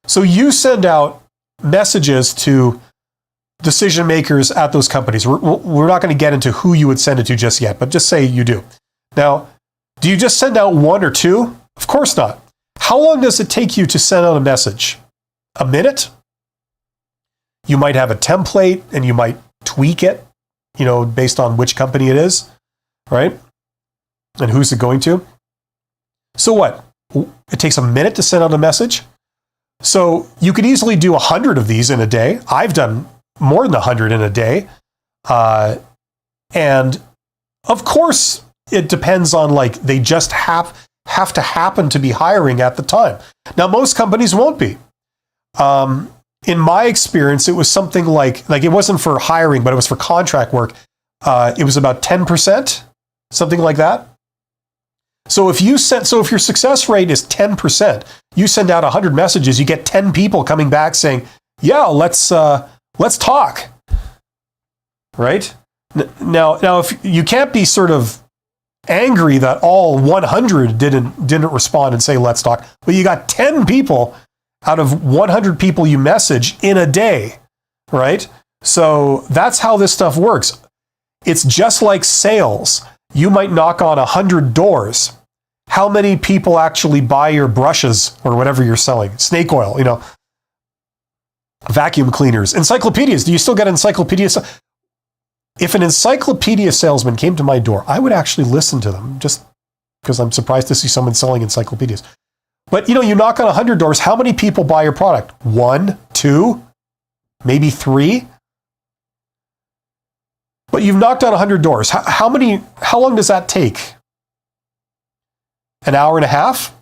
So you send out messages to decision makers at those companies. We're not going to get into who you would send it to just yet, but just say you do. Now, do you just send out 1 or 2? Of course not. How long does it take you to send out a message? A minute? You might have a template and you might tweak it, based on which company it is, right? And who's it going to? So what? It takes a minute to send out a message. So you could easily do 100 of these in a day. I've done more than 100 in a day. And of course, it depends on they just have to happen to be hiring at the time. Now, most companies won't be. In my experience, it was something like it wasn't for hiring, but it was for contract work. It was about 10%, something like that. So if your success rate is 10%, you send out 100 messages, you get 10 people coming back saying, yeah, let's talk, right? Now, if you can't be sort of angry that all 100 didn't respond and say, let's talk, but you got 10 people out of 100 people you message in a day, right? So that's how this stuff works. It's just like sales. You might knock on 100 doors. How many people actually buy your brushes or whatever you're selling? Snake oil, vacuum cleaners, encyclopedias. Do you still get encyclopedias? If an encyclopedia salesman came to my door, I would actually listen to them just because I'm surprised to see someone selling encyclopedias. But you knock on 100 doors, how many people buy your product? 1, 2, maybe 3? But you've knocked on 100 doors. How long does that take? An hour and a half?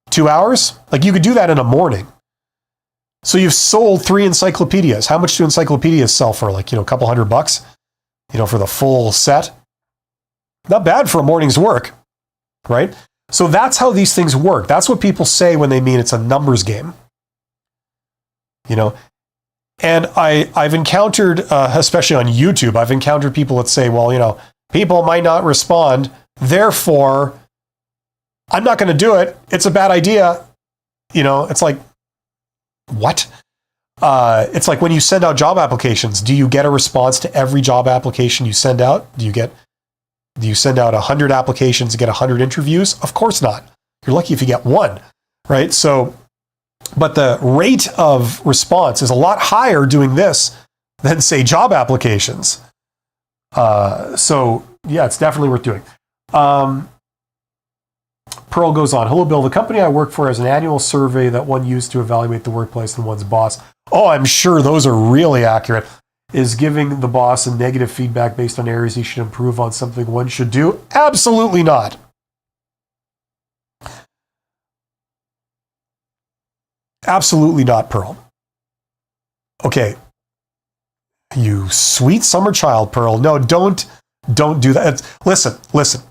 2 hours? Like, you could do that in a morning. So you've sold 3 encyclopedias. How much do encyclopedias sell for? Like, a couple $100, for the full set. Not bad for a morning's work, right? So that's how these things work. That's what people say when they mean it's a numbers game. And I've encountered, especially on YouTube, I've encountered people that say, well, people might not respond, therefore, I'm not going to do it. It's a bad idea. It's like, what? It's like when you send out job applications, do you get a response to every job application you send out? Do you send out 100 applications to get 100 interviews? Of course not. You're lucky if you get one, right? So, but the rate of response is a lot higher doing this than, say, job applications. So yeah, it's definitely worth doing. Pearl goes on, hello, Bill. The company I work for has an annual survey that one used to evaluate the workplace and one's boss. Oh, I'm sure those are really accurate. Is giving the boss a negative feedback based on areas he should improve on something one should do? Absolutely not. Absolutely not, Pearl. Okay. You sweet summer child, Pearl. No, don't do that. Listen.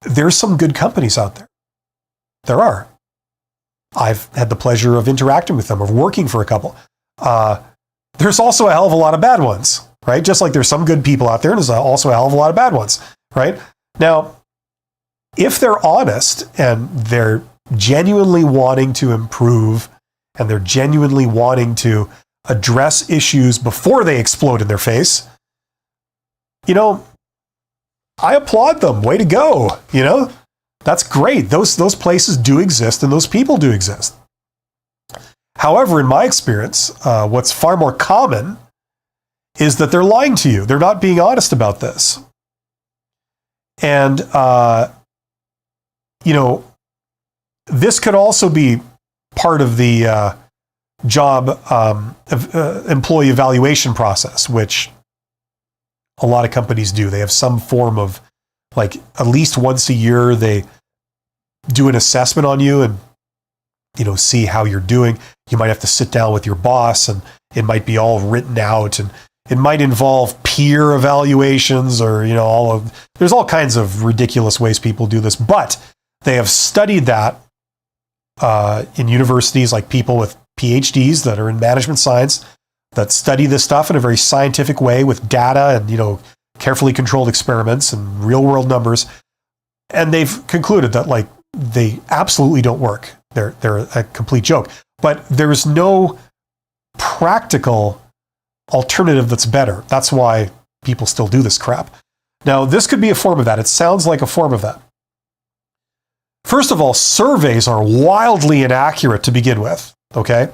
There's some good companies out there. There are. I've had the pleasure of interacting with them, of working for a couple. There's also a hell of a lot of bad ones, right? Just like there's some good people out there, and there's also a hell of a lot of bad ones, right? Now, if they're honest and they're genuinely wanting to improve and they're genuinely wanting to address issues before they explode in their face, I applaud them. Way to go. That's great. Those places do exist and those people do exist. However, in my experience, what's far more common is that they're lying to you. They're not being honest about this. And, this could also be part of the job employee evaluation process, which a lot of companies do. They have some form of, like, at least once a year, they do an assessment on you and, see how you're doing. You might have to sit down with your boss and it might be all written out, and it might involve peer evaluations or, there's all kinds of ridiculous ways people do this, but they have studied that in universities, like people with PhDs that are in management science that study this stuff in a very scientific way with data and, carefully controlled experiments and real world numbers. And they've concluded that, like, they absolutely don't work. They're a complete joke. But there's no practical alternative that's better. That's why people still do this crap. Now, this could be a form of that. It sounds like a form of that. First of all, surveys are wildly inaccurate to begin with, okay?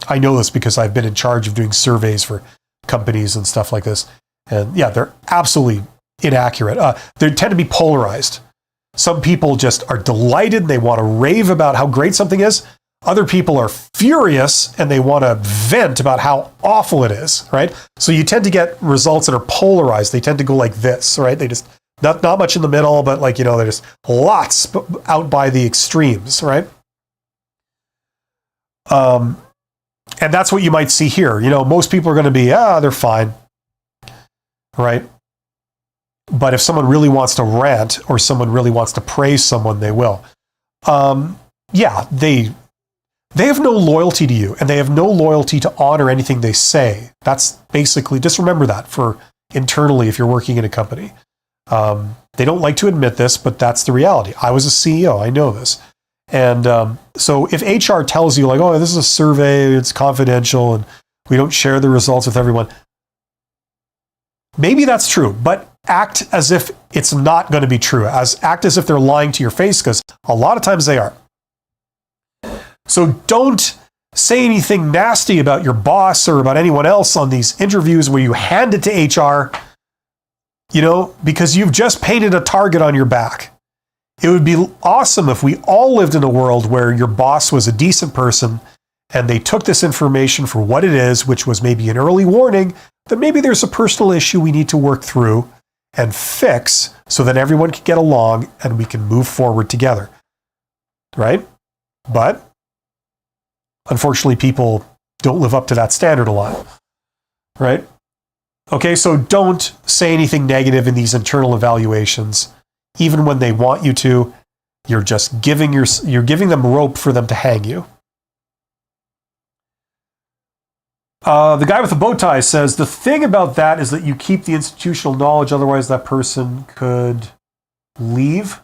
I know this because I've been in charge of doing surveys for companies and stuff like this. And yeah, they're absolutely inaccurate. They tend to be polarized. Some people just are delighted. They want to rave about how great something is. Other people are furious and they want to vent about how awful it is, right? So you tend to get results that are polarized. They tend to go like this, right? They just, not much in the middle, but like, they're just lots out by the extremes, right? And that's what you might see here. Most people are going to be, they're fine, right? But if someone really wants to rant or someone really wants to praise someone, they will. They have no loyalty to you, and they have no loyalty to honor anything they say. That's basically, just remember that for internally if you're working in a company. They don't like to admit this, but that's the reality. I was a CEO. I know this. And so if HR tells you, like, oh, this is a survey, it's confidential, and we don't share the results with everyone, maybe that's true, but act as if it's not going to be true. Act as if they're lying to your face, because a lot of times they are. So don't say anything nasty about your boss or about anyone else on these interviews where you hand it to HR, because you've just painted a target on your back. It would be awesome if we all lived in a world where your boss was a decent person and they took this information for what it is, which was maybe an early warning that maybe there's a personal issue we need to work through and fix so that everyone can get along and we can move forward together, right? But unfortunately, people don't live up to that standard a lot, right? Okay, so don't say anything negative in these internal evaluations, even when they want you to. You're just giving them rope for them to hang you. The guy with the bow tie says, the thing about that is that you keep the institutional knowledge, otherwise that person could leave.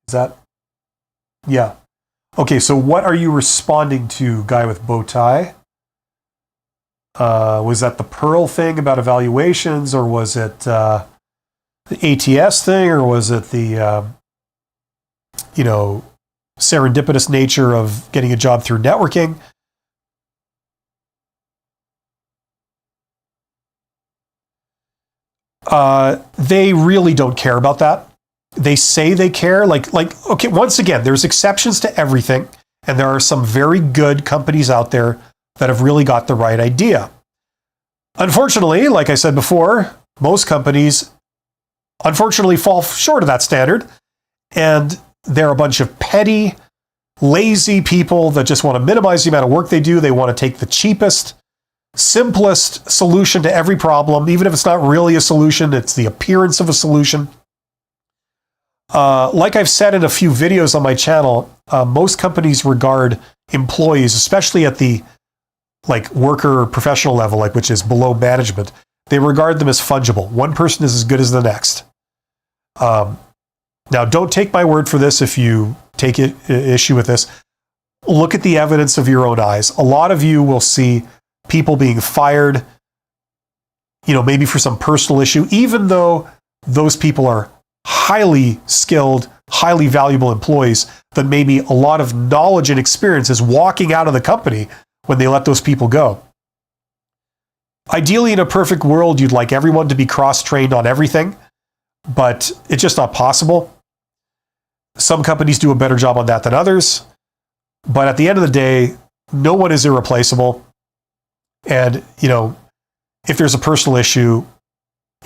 Is that? Yeah. Okay, so what are you responding to, guy with bow tie? Was that the Pearl thing about evaluations, or was it the ATS thing, or was it the serendipitous nature of getting a job through networking? They really don't care about that. They say they care. Okay, once again, there's exceptions to everything, and there are some very good companies out there that have really got the right idea. Unfortunately, like I said before, most companies unfortunately fall short of that standard, and they're a bunch of petty, lazy people that just want to minimize the amount of work they do. They want to take the cheapest, simplest solution to every problem, even if it's not really a solution, it's the appearance of a solution. Like I've said in a few videos on my channel, most companies regard employees, especially at the worker professional level, which is below management, they regard them as fungible. One person is as good as the next. Now, don't take my word for this if you take issue with this. Look at the evidence of your own eyes. A lot of you will see people being fired, maybe for some personal issue, even though those people are highly skilled, highly valuable employees that maybe a lot of knowledge and experience is walking out of the company when they let those people go. Ideally, in a perfect world, you'd like everyone to be cross-trained on everything, but it's just not possible. Some companies do a better job on that than others, but at the end of the day, no one is irreplaceable. And, if there's a personal issue,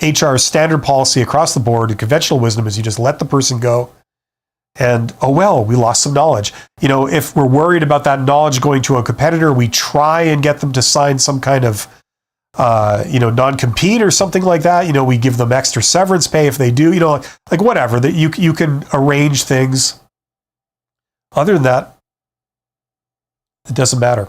HR's standard policy across the board, and conventional wisdom is you just let the person go. And, we lost some knowledge. If we're worried about that knowledge going to a competitor, we try and get them to sign some kind of, non-compete or something like that. We give them extra severance pay if they do, whatever, that you can arrange things. Other than that, it doesn't matter.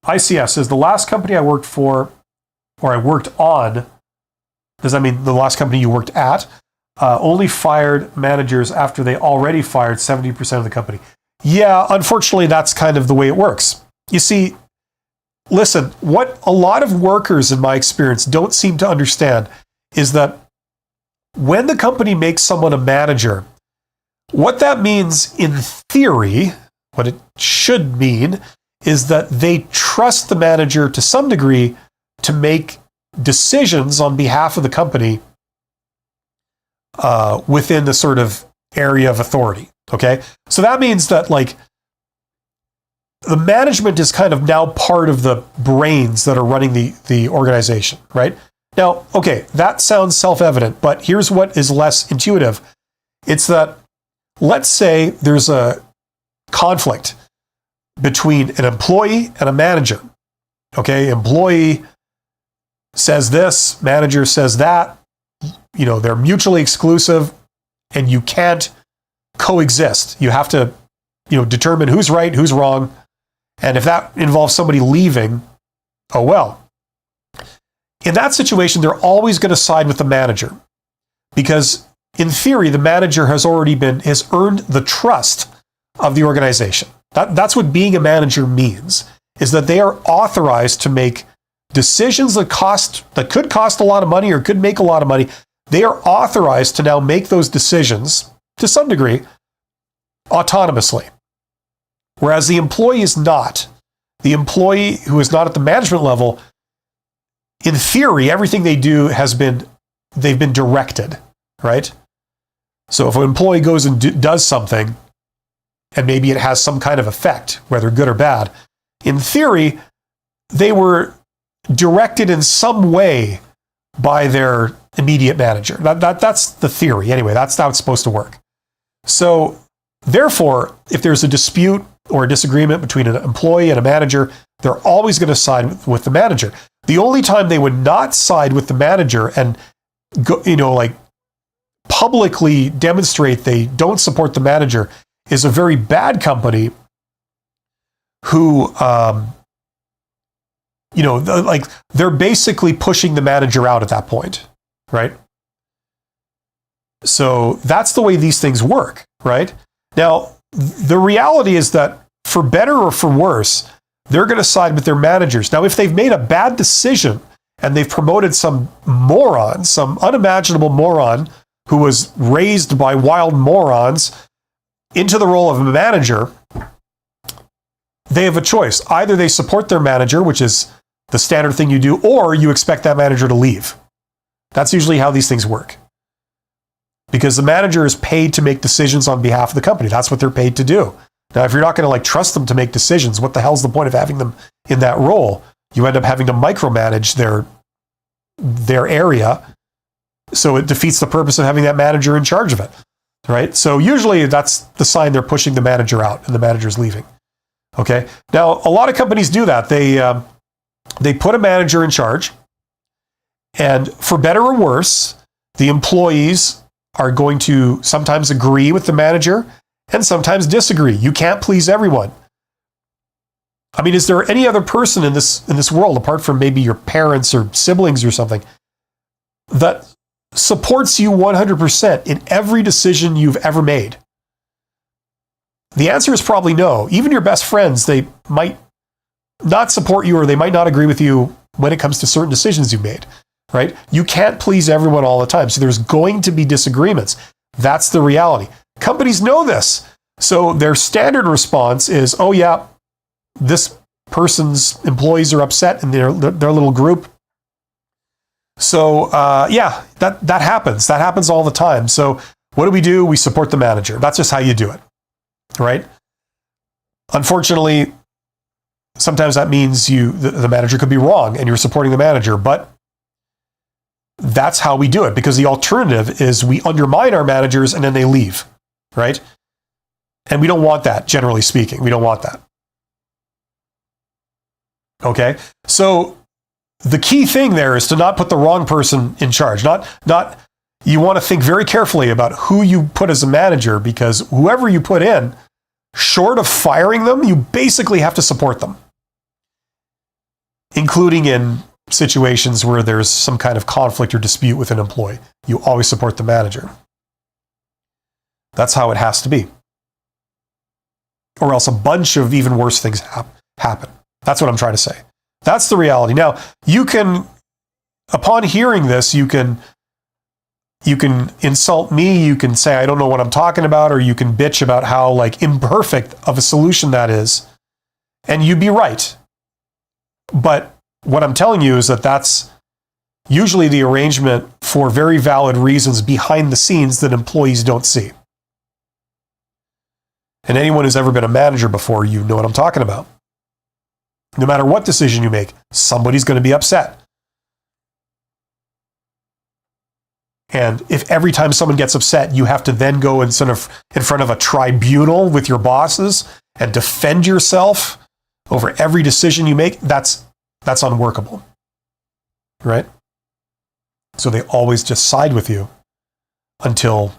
ICS says, the last company I worked for, or I worked on, does that mean the last company you worked at, only fired managers after they already fired 70% of the company? Yeah, unfortunately, that's kind of the way it works. You see, listen, what a lot of workers, in my experience, don't seem to understand is that when the company makes someone a manager, what that means in theory, what it should mean, is that they trust the manager to some degree to make decisions on behalf of the company within the sort of area of authority. Okay, so that means that the management is kind of now part of the brains that are running the organization, right? Now, okay, that sounds self-evident, but here's what is less intuitive. It's that, let's say there's a conflict between an employee and a manager. Okay, employee says this, manager says that, they're mutually exclusive, and you can't coexist. You have to, determine who's right, who's wrong. And if that involves somebody leaving, oh well. In that situation, they're always going to side with the manager, because in theory, the manager has earned the trust of the organization. That's what being a manager means, is that they are authorized to make decisions that could cost a lot of money or could make a lot of money. They are authorized to now make those decisions, to some degree, autonomously. Whereas the employee is not. The employee who is not at the management level, in theory, everything they do they've been directed, right? So if an employee goes and does something, and maybe it has some kind of effect, whether good or bad, in theory, they were directed in some way by their immediate manager. That's the theory. Anyway, that's how it's supposed to work. So therefore, if there's a dispute or a disagreement between an employee and a manager, they're always going to side with the manager. The only time they would not side with the manager and go, publicly demonstrate they don't support the manager is a very bad company who, they're basically pushing the manager out at that point, right? So that's the way these things work, right? Now, the reality is that for better or for worse, they're going to side with their managers. Now, if they've made a bad decision and they've promoted some moron, some unimaginable moron who was raised by wild morons into the role of a manager, they have a choice. Either they support their manager, which is the standard thing you do, or you expect that manager to leave. That's usually how these things work. Because the manager is paid to make decisions on behalf of the company. That's what they're paid to do. Now, if you're not going to trust them to make decisions, what the hell's the point of having them in that role? You end up having to micromanage their area. So it defeats the purpose of having that manager in charge of it, right? So usually that's the sign they're pushing the manager out and the manager's leaving. Okay. Now, a lot of companies do that. They put a manager in charge, and for better or worse, the employees are going to sometimes agree with the manager and sometimes disagree. You can't please everyone. I mean, is there any other person in this world, apart from maybe your parents or siblings or something, that supports you 100% in every decision you've ever made? The answer is probably no. Even your best friends, they might not support you, or they might not agree with you when it comes to certain decisions you've made, right? You can't please everyone all the time. So there's going to be disagreements. That's the reality. Companies know this. So their standard response is, oh yeah, this person's employees are upset in their little group. So yeah, that happens. That happens all the time. So what do? We support the manager. That's just how you do it, right? Unfortunately, sometimes that means the manager could be wrong and you're supporting the manager, but that's how we do it, because the alternative is we undermine our managers and then they leave, right? And we don't want that, generally speaking. We don't want that. Okay? So the key thing there is to not put the wrong person in charge. You want to think very carefully about who you put as a manager, because whoever you put in, short of firing them, you basically have to support them, including in situations where there's some kind of conflict or dispute with an employee. You always support the manager. That's how it has to be. Or else a bunch of even worse things happen. That's what I'm trying to say. That's the reality. Now, you can, upon hearing this, you can insult me, you can say I don't know what I'm talking about, or you can bitch about how imperfect of a solution that is, and you'd be right. But what I'm telling you is that that's usually the arrangement for very valid reasons behind the scenes that employees don't see. And anyone who's ever been a manager before, you know what I'm talking about. No matter what decision you make, somebody's going to be upset. And if every time someone gets upset, you have to then go in front of a tribunal with your bosses and defend yourself over every decision you make, that's unworkable, right? So they always just side with you until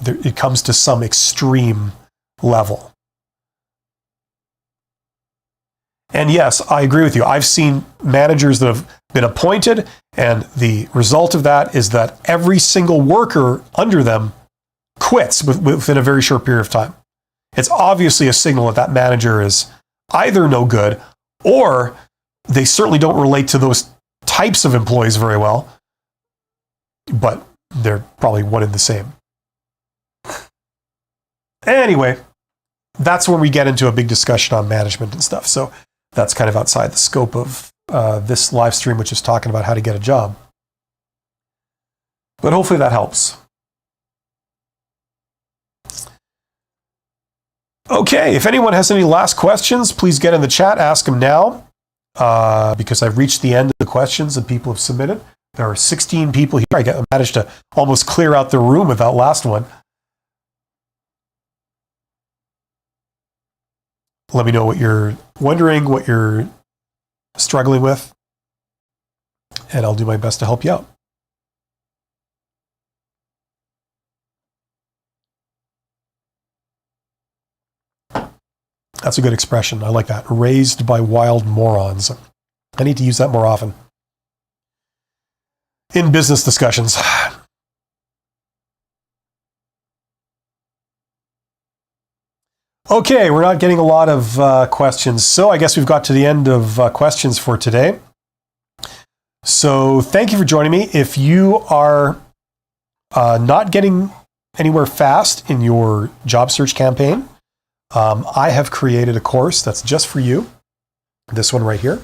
it comes to some extreme level. And yes, I agree with you. I've seen managers that have been appointed, and the result of that is that every single worker under them quits within a very short period of time. It's obviously a signal that manager is either no good, or they certainly don't relate to those types of employees very well, but they're probably one and the same. Anyway, that's when we get into a big discussion on management and stuff. So that's kind of outside the scope of this live stream, which is talking about how to get a job. But hopefully that helps. Okay, if anyone has any last questions, please get in the chat, ask them now, because I've reached the end of the questions that people have submitted. There are 16 people here. I managed to almost clear out the room with that last one. Let me know what you're wondering, what you're struggling with, and I'll do my best to help you out. That's a good expression. I like that. Raised by wild morons. I need to use that more often in business discussions. Okay, we're not getting a lot of questions, so I guess we've got to the end of questions for today. So thank you for joining me. If you are not getting anywhere fast in your job search campaign, I have created a course that's just for you. This one right here,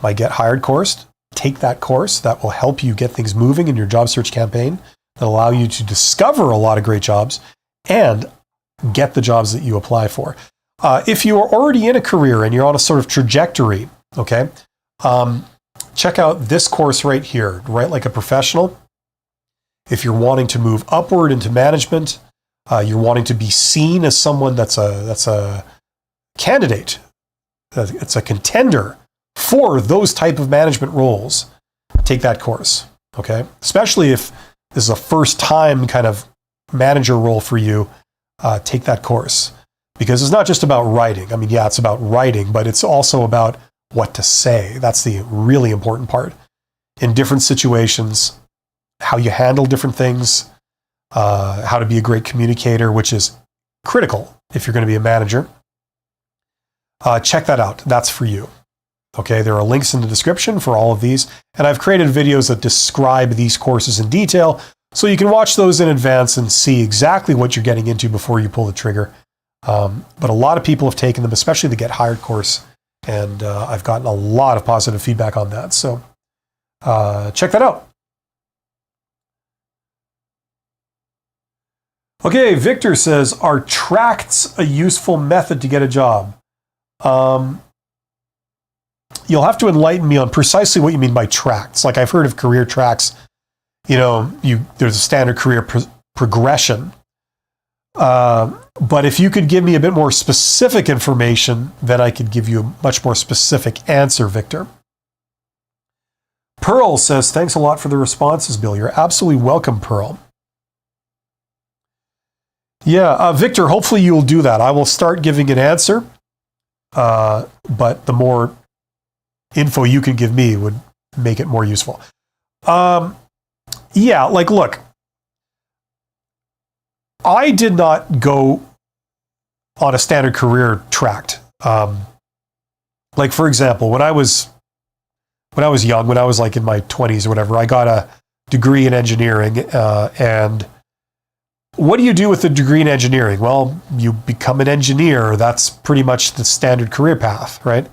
my Get Hired course. Take that course. That will help you get things moving in your job search campaign. That'll allow you to discover a lot of great jobs and get the jobs that you apply for. If you are already in a career and you're on a sort of trajectory, okay, check out this course right here, Write Like a Professional. If you're wanting to move upward into management, you're wanting to be seen as someone that's a candidate, it's a contender for those type of management roles, take that course, okay? Especially if this is a first time kind of manager role for you, take that course. Because it's not just about writing. I mean, yeah, it's about writing, but it's also about what to say. That's the really important part. In different situations, how you handle different things, how to be a great communicator, which is critical if you're going to be a manager. Check that out. That's for you. Okay, there are links in the description for all of these, and I've created videos that describe these courses in detail, so you can watch those in advance and see exactly what you're getting into before you pull the trigger. But a lot of people have taken them, especially the Get Hired course, and I've gotten a lot of positive feedback on that. So check that out. Okay, Victor says, are tracts a useful method to get a job? You'll have to enlighten me on precisely what you mean by tracts. Like I've heard of career tracks, there's a standard career progression. But if you could give me a bit more specific information, then I could give you a much more specific answer, Victor. Pearl says, thanks a lot for the responses, Bill. You're absolutely welcome, Pearl. Yeah, Victor, hopefully you'll do that. I will start giving an answer, but the more info you can give me would make it more useful. Yeah, like, look, I did not go on a standard career tract. Like, for example, when I was young, when I was like in my 20s or whatever, I got a degree in engineering, and what do you do with a degree in engineering? Well, you become an engineer. That's pretty much the standard career path, right?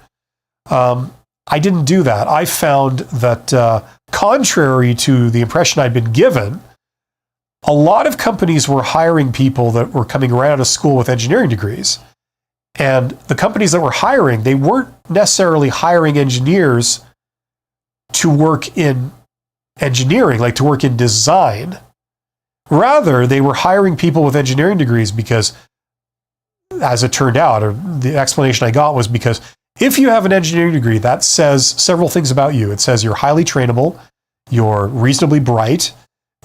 I didn't do that. I found that contrary to the impression I'd been given, a lot of companies were hiring people that were coming right out of school with engineering degrees. And the companies that were hiring, they weren't necessarily hiring engineers to work in engineering, like to work in design. Rather, they were hiring people with engineering degrees because, as it turned out, or the explanation I got was because if you have an engineering degree, that says several things about you. It says you're highly trainable, you're reasonably bright,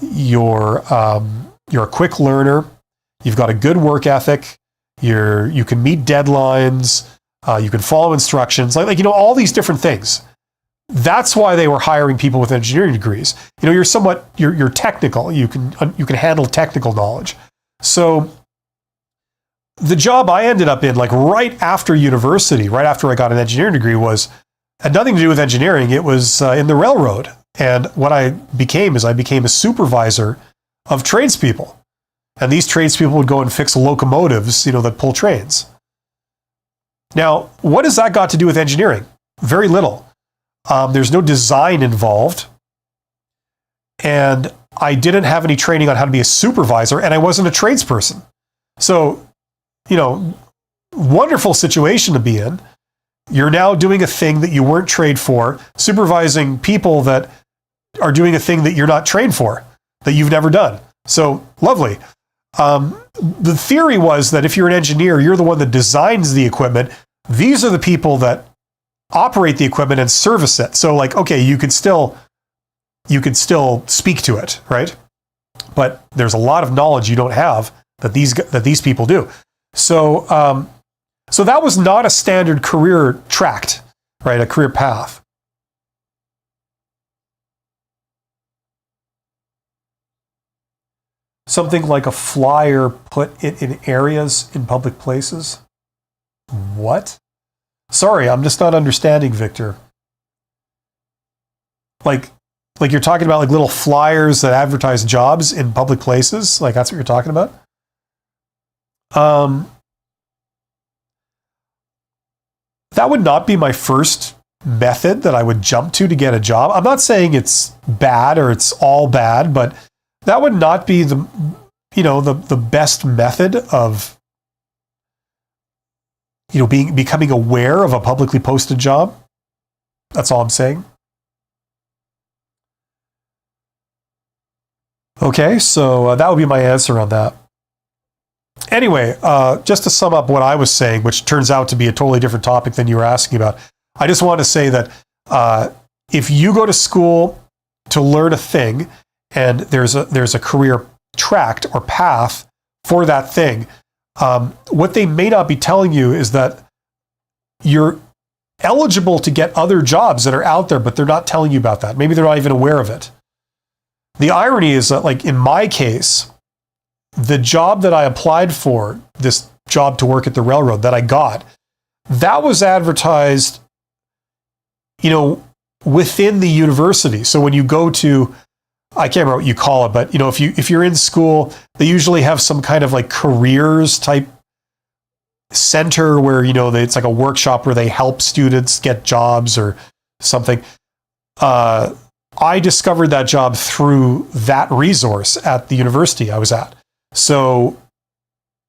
you're a quick learner, you've got a good work ethic, you can meet deadlines, you can follow instructions, like all these different things. That's why they were hiring people with engineering degrees. You're technical. You can handle technical knowledge. So the job I ended up in, like right after university, right after I got an engineering degree, had nothing to do with engineering. It was in the railroad. And what I became a supervisor of tradespeople. And these tradespeople would go and fix locomotives, that pull trains. Now, what has that got to do with engineering? Very little. There's no design involved. And I didn't have any training on how to be a supervisor, and I wasn't a tradesperson. So, wonderful situation to be in. You're now doing a thing that you weren't trained for, supervising people that are doing a thing that you're not trained for, that you've never done. So lovely. The theory was that if you're an engineer, you're the one that designs the equipment. These are the people that operate the equipment and service it. So like, okay, you could still speak to it, right? But there's a lot of knowledge you don't have that these people do. So so that was not a standard career tract, right? A career path. Something like a flyer put it in areas in public places. What? Sorry, I'm just not understanding, Victor. Like you're talking about like little flyers that advertise jobs in public places? Like that's what you're talking about? That would not be my first method that I would jump to get a job. I'm not saying it's bad or it's all bad, but that would not be the best method of becoming aware of a publicly posted job. That's all I'm saying. Okay, so that would be my answer on that. Anyway, just to sum up what I was saying, which turns out to be a totally different topic than you were asking about, I just want to say that if you go to school to learn a thing and there's a career tract or path for that thing, what they may not be telling you is that you're eligible to get other jobs that are out there, but they're not telling you about that. Maybe they're not even aware of it. The irony is that, like in my case, the job that I applied for, this job to work at the railroad that I got, that was advertised, within the university. So when you go to, I can't remember what you call it, but if you're in school, they usually have some kind of like careers type center where it's like a workshop where they help students get jobs or something. I discovered that job through that resource at the university I was at. So,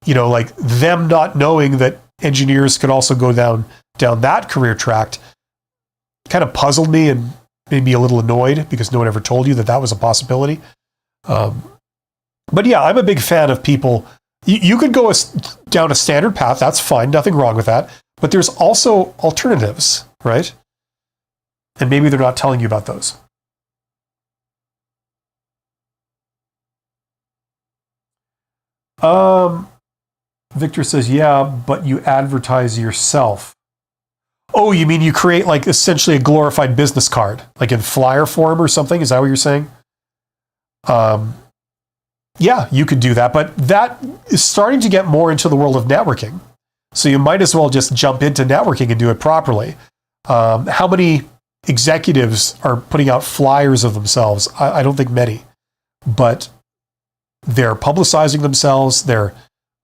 like them not knowing that engineers could also go down that career tract kind of puzzled me and made me a little annoyed because no one ever told you that was a possibility. But yeah, I'm a big fan of people. You could go down a standard path. That's fine. Nothing wrong with that. But there's also alternatives, right? And maybe they're not telling you about those. Victor says, yeah, but you advertise yourself. Oh, you mean you create like essentially a glorified business card, like in flyer form or something? Is that what you're saying? Yeah, you could do that, but that is starting to get more into the world of networking. So you might as well just jump into networking and do it properly. How many executives are putting out flyers of themselves? I don't think many, but they're publicizing themselves. They're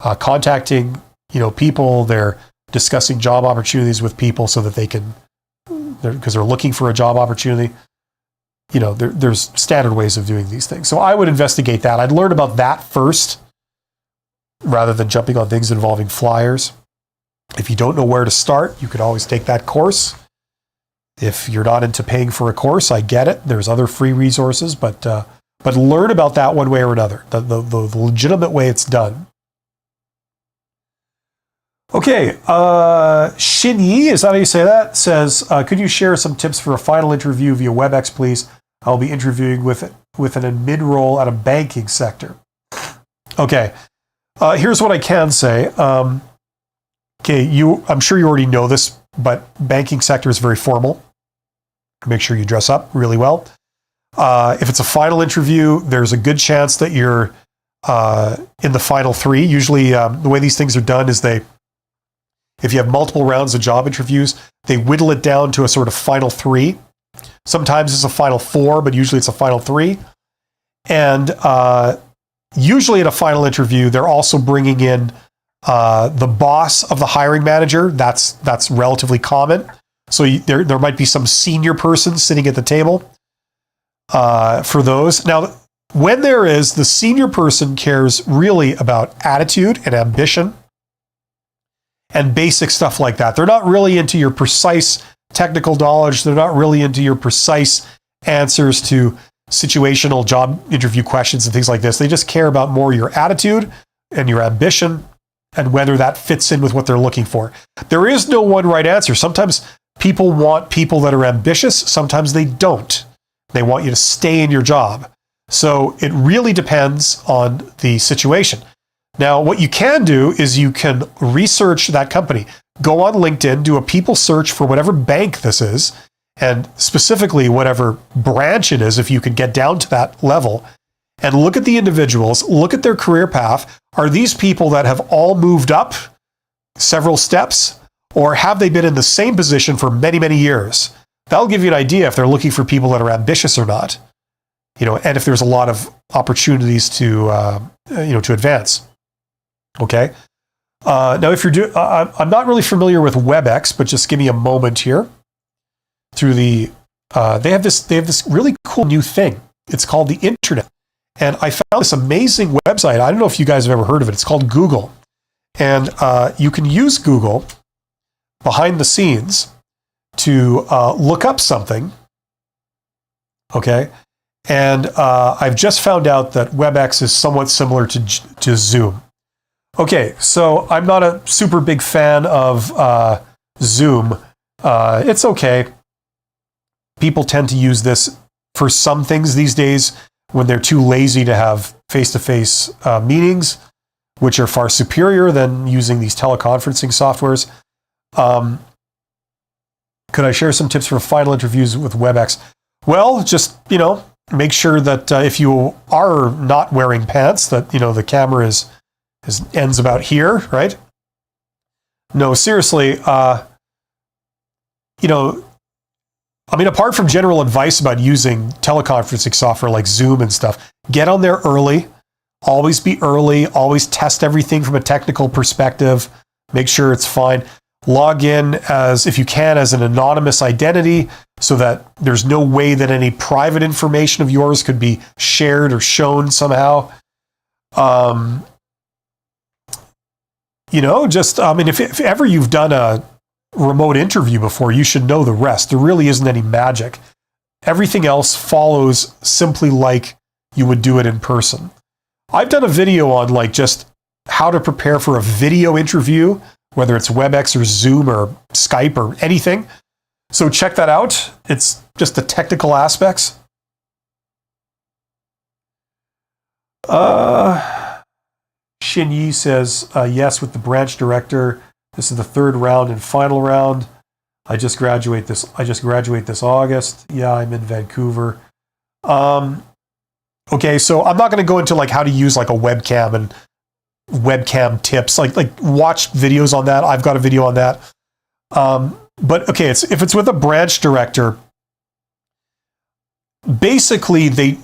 contacting, people. They're discussing job opportunities with people so that they can, because they're looking for a job opportunity. There's standard ways of doing these things. So I would investigate that. I'd learn about that first rather than jumping on things involving flyers. If you don't know where to start, you could always take that course. If you're not into paying for a course, I get it. There's other free resources, but learn about that one way or another, the legitimate way it's done. Okay, Shinyi, is that how you say that? Says, could you share some tips for a final interview via WebEx, please? I'll be interviewing with an admin role at a banking sector. Okay, here's what I can say. I'm sure you already know this, but banking sector is very formal. Make sure you dress up really well. If it's a final interview, there's a good chance that you're in the final three. Usually, the way these things are done is if you have multiple rounds of job interviews, they whittle it down to a sort of final three. Sometimes it's a final four, but usually it's a final three. And usually at a final interview, they're also bringing in the boss of the hiring manager. That's relatively common. So there might be some senior person sitting at the table for those. Now, when there is, the senior person cares really about attitude and ambition. and basic stuff like that. They're not really into your precise technical knowledge. They're not really into your precise answers to situational job interview questions and things like this. They just care about more your attitude and your ambition and whether that fits in with what they're looking for. There is no one right answer. Sometimes people want people that are ambitious. Sometimes they don't. They want you to stay in your job. So it really depends on the situation. Now, what you can do is you can research that company. Go on LinkedIn, do a people search for whatever bank this is, and specifically whatever branch it is, if you can get down to that level, and look at the individuals, look at their career path. Are these people that have all moved up several steps, or have they been in the same position for many, many years? That'll give you an idea if they're looking for people that are ambitious or not, and if there's a lot of opportunities to advance. Okay. Now, if you're I'm not really familiar with WebEx, but just give me a moment here. Through they have this really cool new thing. It's called the internet, and I found this amazing website. I don't know if you guys have ever heard of it. It's called Google, and you can use Google behind the scenes to look up something. Okay, and I've just found out that WebEx is somewhat similar to Zoom. Okay, so I'm not a super big fan of Zoom. It's okay. People tend to use this for some things these days when they're too lazy to have face-to-face meetings, which are far superior than using these teleconferencing softwares. Could I share some tips for final interviews with WebEx? Well, just, make sure that if you are not wearing pants, that, the camera ends about here, right? No, seriously, apart from general advice about using teleconferencing software like Zoom and stuff, get on there early, always be early, always test everything from a technical perspective, make sure it's fine. Log in if you can, as an anonymous identity so that there's no way that any private information of yours could be shared or shown somehow. If ever you've done a remote interview before, you should know the rest. There really isn't any magic. Everything else follows simply like you would do it in person. I've done a video on just how to prepare for a video interview, whether it's WebEx or Zoom or Skype or anything. So check that out. It's just the technical aspects. Shin Yi says, yes, with the branch director. This is the third round and final round. I just graduate this August. Yeah, I'm in Vancouver. Okay, so I'm not going to go into how to use a webcam and webcam tips. Like watch videos on that. I've got a video on that. But okay, if it's with a branch director, basically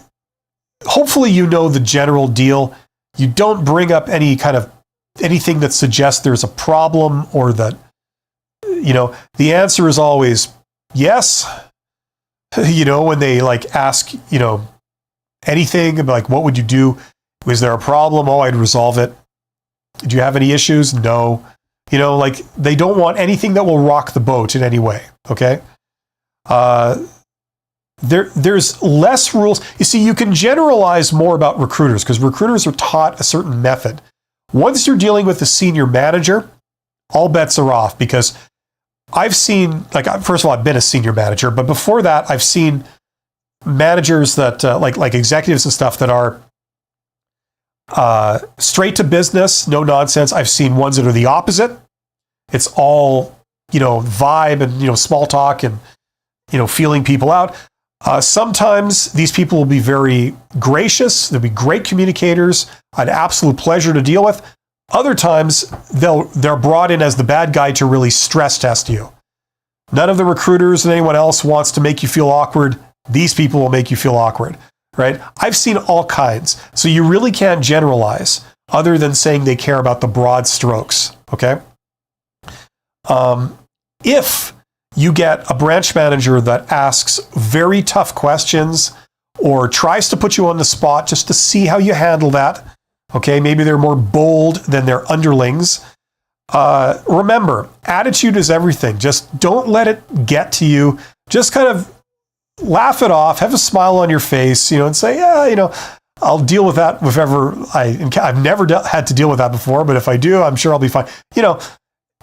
hopefully the general deal. You don't bring up anything that suggests there's a problem, or that, the answer is always yes. When they ask, anything, what would you do? Was there a problem? Oh, I'd resolve it. Do you have any issues? No. They don't want anything that will rock the boat in any way. Okay. There's less rules. You see, you can generalize more about recruiters because recruiters are taught a certain method. Once you're dealing with a senior manager, all bets are off, because I've seen, first of all, I've been a senior manager, but before that, I've seen managers that, like executives and stuff that are straight to business, no nonsense. I've seen ones that are the opposite. It's all, vibe and, small talk and, feeling people out. Sometimes these people will be very gracious. They'll be great communicators, an absolute pleasure to deal with. Other times they're brought in as the bad guy to really stress test you. None of the recruiters and anyone else wants to make you feel awkward. These people will make you feel awkward, right? I've seen all kinds. So you really can't generalize other than saying they care about the broad strokes, okay? If you get a branch manager that asks very tough questions or tries to put you on the spot just to see how you handle that, okay, maybe they're more bold than their underlings, Remember, attitude is everything. Just don't let it get to you. Just kind of laugh it off, have a smile on your face, and say, yeah, I'll deal with that if ever I've never had to deal with that before, but if I do, I'm sure I'll be fine.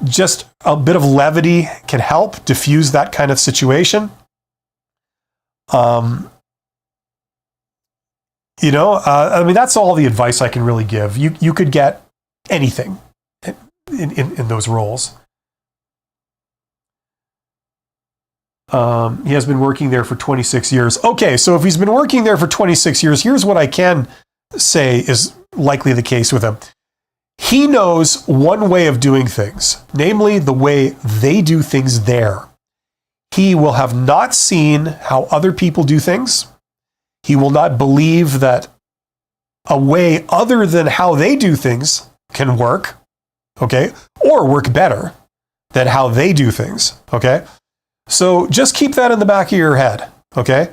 Just a bit of levity can help diffuse that kind of situation. That's all the advice I can really give. You could get anything in those roles. He has been working there for 26 years. Okay, so if he's been working there for 26 years, here's what I can say is likely the case with him. He knows one way of doing things, namely the way they do things there. He will have not seen how other people do things. He will not believe that a way other than how they do things can work, okay, or work better than how they do things, okay? So just keep that in the back of your head, okay?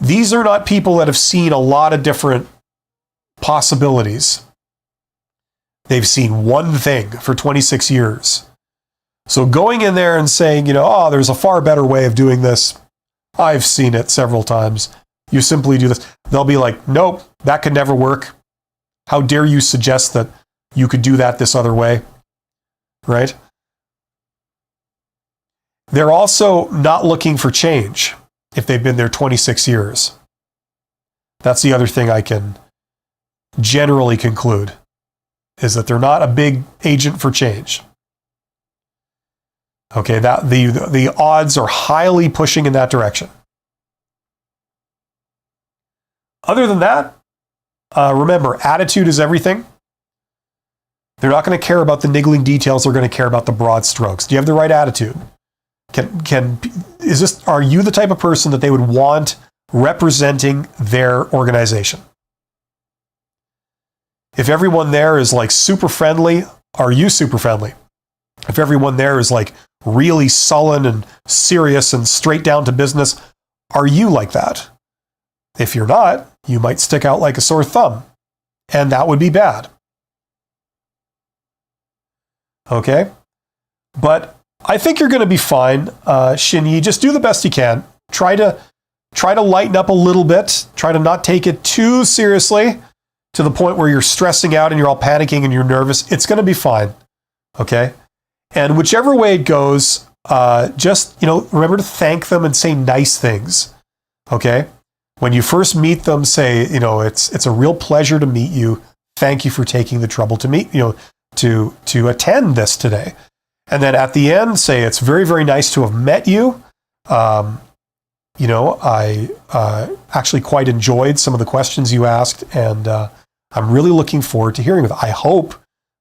These are not people that have seen a lot of different possibilities. They've seen one thing for 26 years. So going in there and saying, there's a far better way of doing this. I've seen it several times. You simply do this. They'll be like, nope, that could never work. How dare you suggest that you could do that this other way, right? They're also not looking for change if they've been there 26 years. That's the other thing I can generally conclude, is that they're not a big agent for change. Okay, that the odds are highly pushing in that direction. Other than that, remember, attitude is everything. They're not going to care about the niggling details. They're going to care about the broad strokes. Do you have the right attitude? Are you the type of person that they would want representing their organization? If everyone there is like super friendly, are you super friendly? If everyone there is like really sullen and serious and straight down to business, are you like that? If you're not, you might stick out like a sore thumb, and that would be bad. Okay? But I think you're going to be fine, Shinyi. Just do the best you can. Try to lighten up a little bit. Try to not take it too seriously to the point where you're stressing out and you're all panicking and you're nervous. It's going to be fine. Okay? And whichever way it goes, just, remember to thank them and say nice things. Okay? When you first meet them, say, it's a real pleasure to meet you. Thank you for taking the trouble to meet, to attend this today. And then at the end, say, it's very, very nice to have met you. I actually quite enjoyed some of the questions you asked, and I'm really looking forward to hearing them. I hope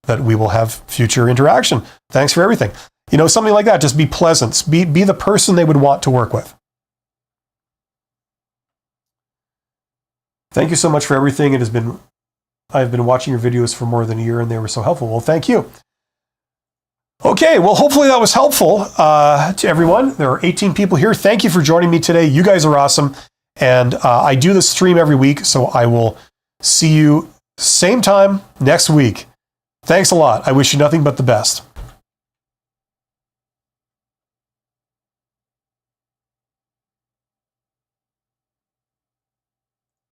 that we will have future interaction. Thanks for everything. Something like that. Just be pleasant. Be the person they would want to work with. Thank you so much for everything. I've been watching your videos for more than a year, and they were so helpful. Well, thank you. Okay, well, hopefully that was helpful to everyone. There are 18 people here. Thank you for joining me today. You guys are awesome. And I do this stream every week, so I will see you same time next week. Thanks a lot. I wish you nothing but the best.